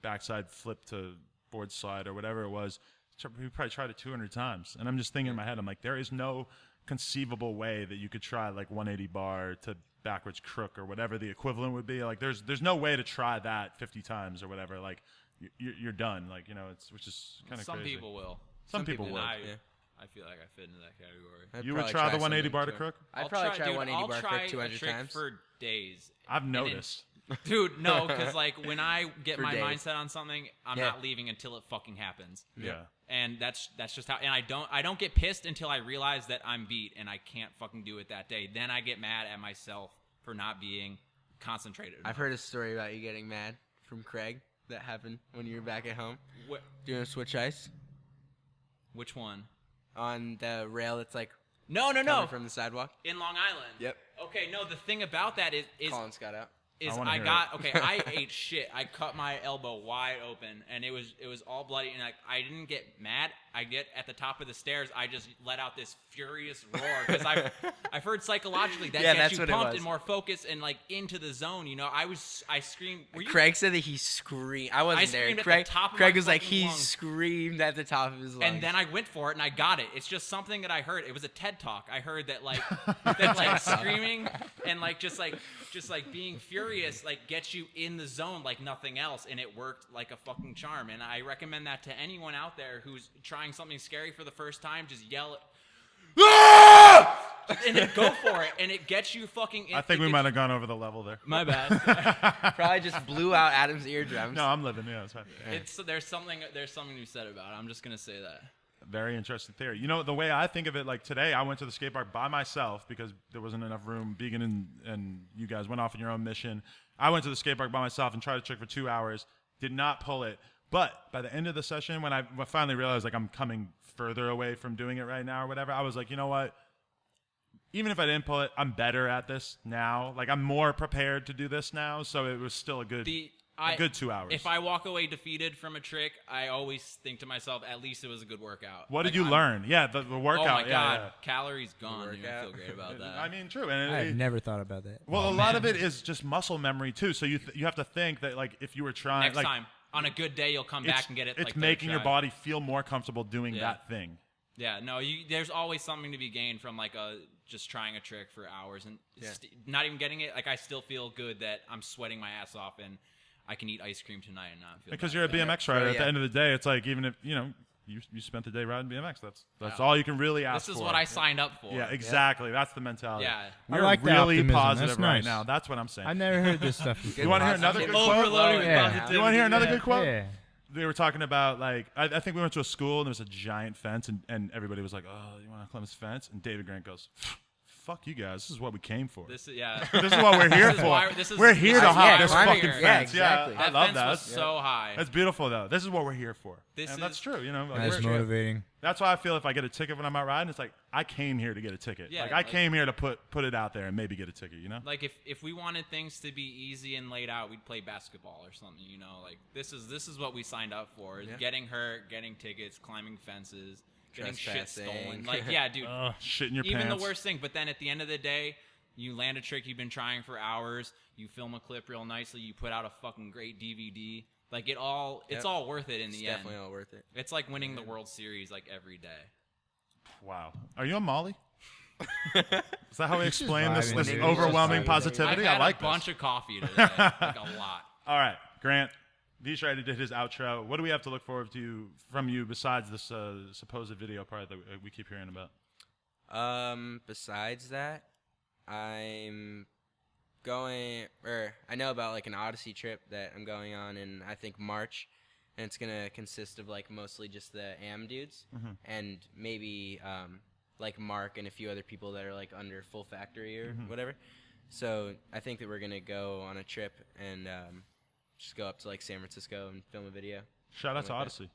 backside flip to board slide or whatever it was. He probably tried it 200 times, and I'm just thinking in my head, I'm like, there is no conceivable way that you could try like 180 bar to backwards crook or whatever the equivalent would be. Like, there's no way to try that 50 times or whatever. Like, you're done. Like, which is kind of Some crazy. people will. Some people will. I feel like I fit into that category. I'd You would probably try the 180 something bar to too. crook? I'd probably try 180 I'll bar try crook 200 a trick times. for days. I've And noticed. Dude, no, because like when I get For my days. mindset on something, I'm Yeah. not leaving until it fucking happens. Yeah. And that's just how. And I don't get pissed until I realize that I'm beat and I can't fucking do it that day. Then I get mad at myself for not being concentrated. I've heard a story about you getting mad from Craig that happened when you were back at home doing a switch ice Which one? on the rail that's like No. coming from the sidewalk. In Long Island. Yep. Okay, no. The thing about that is Colin's got out. is I wanna I hear got okay. I ate shit. I cut my elbow wide open, and it was all bloody. And like I didn't get mad. I get at the top of the stairs. I just let out this furious roar because I've heard psychologically that Yeah, gets that's you what it pumped was. and more focused and like into the zone. I screamed. Were you? Craig said that he screamed. I wasn't there. screamed at the Craig, top of Craig my was like fucking he lungs. screamed at the top of his lungs. And then I went for it and I got it. It's just something that I heard. It was a TED talk. I heard that like screaming and just being furious like gets you in the zone like nothing else, and it worked like a fucking charm. And I recommend that to anyone out there who's trying something scary for the first time. Just yell it. Ah! And then go for it, and it gets you fucking. I think we might have gone over the level there. My bad. probably just blew out Adam's eardrums. No, I'm living. Yeah, that's right. There's something to be said about it. I'm just gonna say that. Very interesting theory. The way I think of it, like today, I went to the skate park by myself because there wasn't enough room. Began and you guys went off on your own mission. I went to the skate park by myself and tried to trick for 2 hours. Did not pull it. But by the end of the session, when I finally realized like I'm coming further away from doing it right now or whatever, I was like, you know what? Even if I didn't pull it, I'm better at this now. Like I'm more prepared to do this now. So it was still a good 2 hours. If I walk away defeated from a trick, I always think to myself, at least it was a good workout. What did Like, you I'm- learn? Yeah, the workout. Oh my yeah, god, yeah. calories gone. Dude, I workout. feel great about that. I mean, true. And I've never thought about that. well, a lot of it is just muscle memory too. So you have to think that like if you were trying Next like time, on a good day, you'll come it's, back and get it. it's like making third your try. body feel more comfortable doing Yeah. that thing. Yeah, no, there's always something to be gained from like just trying a trick for hours and Yeah. not even getting it. Like I still feel good that I'm sweating my ass off and I can eat ice cream tonight and not feel Because bad you're a about it. BMX rider. Oh, At the yeah. end of the day, it's like even if you spent the day riding BMX. That's all you can really ask for. This is what I signed up for. Yeah, exactly. That's the mentality. Yeah. We're I like the really optimism. positive That's right nice. now. That's what I'm saying. I've never heard this stuff before. You want to hear another good quote? Overloading with Yeah. positivity. You want to hear another good quote? Yeah. They were talking about, like, I think we went to a school and there was a giant fence, and everybody was like, oh, you want to climb this fence? And David Grant goes, fuck you guys. This is what we came for. This is, yeah. This is what we're here This is for. why- this is- We're here to this is hop why this we're fucking here. fence. Yeah, exactly. Yeah, I That love fence that. was so high. That's beautiful, though. This is what we're here for. This And is- that's true, you know. Like, That's we're- motivating. that's why I feel if I get a ticket when I'm out riding, it's like, I came here to get a ticket. Yeah, like, I like- came here to put it out there and maybe get a ticket, you know? Like if we wanted things to be easy and laid out, we'd play basketball or something, you know. Like this is what we signed up for: is getting hurt, getting tickets, climbing fences, getting shit Trespassing. stolen. Like yeah, dude. Shit in your Even pants. the worst thing. But then at the end of the day, you land a trick you've been trying for hours. You film a clip real nicely. You put out a fucking great DVD. Like it's all worth it in It's the end. definitely all worth it. It's like winning the World Series like every day. Wow. Are you on Molly? Is that how we explain this vibing, dude. overwhelming Just vibing. positivity? I've had I like a bunch this. of coffee today, like a lot. All right, Grant. Veesh already did his outro. What do we have to look forward to from you besides this supposed video part that we keep hearing about? Besides that, I'm going, or I know about like an Odyssey trip that I'm going on in I think March, and it's gonna consist of like mostly just the AM dudes and maybe like Mark and a few other people that are like under Full Factory or whatever. So I think that we're gonna go on a trip and just go up to like San Francisco and film a video. Shout out to like that. Odyssey.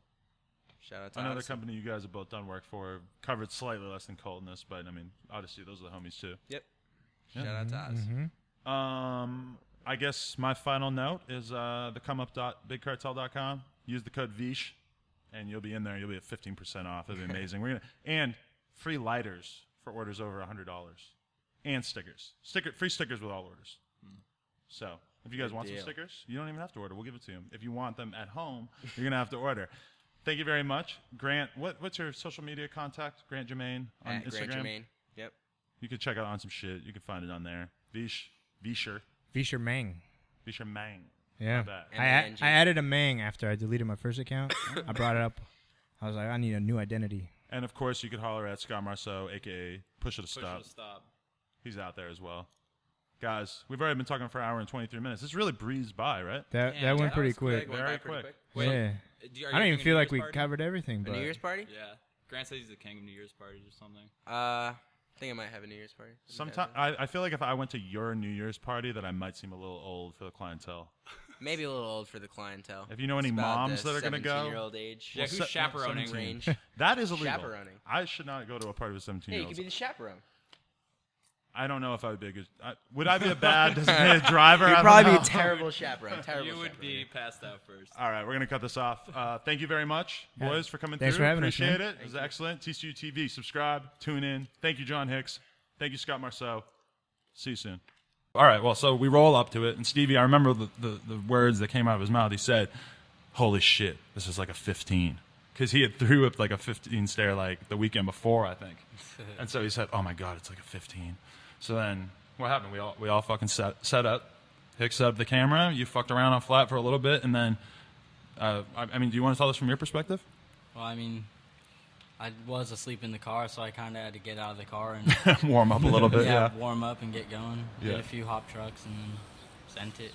Shout out to Another Odyssey. company you guys have both done work for, covered slightly less than Cult in this, but I mean, Odyssey, those are the homies too. Yep. Shout out to Odyssey. I guess my final note is the comeup.bigcartel.com. Use the code Veesh, and you'll be in there. You'll be at 15% off. It'll be amazing. And free lighters for orders over $100, and stickers. Free stickers with all orders. So if you guys want some deal. stickers, you don't even have to order. We'll give it to you. If you want them at home, you're gonna have to order. Thank you very much, Grant. What's your social media contact? Grant Germain on At Instagram. Grant Germain. Yep. You can check out on some shit. You can find it on there. Veesher Mang. Mang. Yeah. bad. M-A-N-G. I added a Mang after I deleted my first account. I brought it up. I was like, I need a new identity. And of course, you could holler at Scott Marceau, aka Push It to Push Stop. it to stop. He's out there as well. Guys, we've already been talking for an hour and 23 minutes. This really breezed by, right? That Yeah, went that pretty was quick. Went Very by pretty quick. Wait, Yeah. are you I don't having even a feel New like Year's we party? covered everything. A But New Year's party? Yeah. Grant says he's the king of New Year's parties or something. I think I might have a New Year's party. Sometimes I feel like if I went to your New Year's party, that I might seem a little old for the clientele. Maybe a little old for the clientele. If you know any It's about moms the that are gonna go, 17-year-old age. Yeah, who's chaperoning? 17. range. That is illegal. Chaperoning. I should not go to a party with 17 Hey, year you olds. could be the chaperone. I don't know if I would be a good. Would I be a bad designated driver? You'd I don't probably be know. a terrible chaperone. Terrible You would chaperone. be passed out first. All right, we're gonna cut this off. Thank you very much, boys, for coming Thanks through. for having us, Appreciate man. it. It was excellent. TCU TV. Subscribe. Tune in. Thank you, John Hicks. Thank you, Scott Marceau. See you soon. All right. Well, so we roll up to it, and Stevie, I remember the words that came out of his mouth. He said, "Holy shit, this is like a 15," because he had threw up like a 15 stair like the weekend before, I think. And so he said, "Oh my god, it's like a 15." So then what happened? We all fucking set up. Hicks set up the camera. You fucked around on flat for a little bit, and then I mean, do you want to tell us from your perspective? Well, I mean, I was asleep in the car, so I kind of had to get out of the car and Warm up a little bit. Yeah. warm up and get going. Yeah. Did a few hop trucks and then sent it.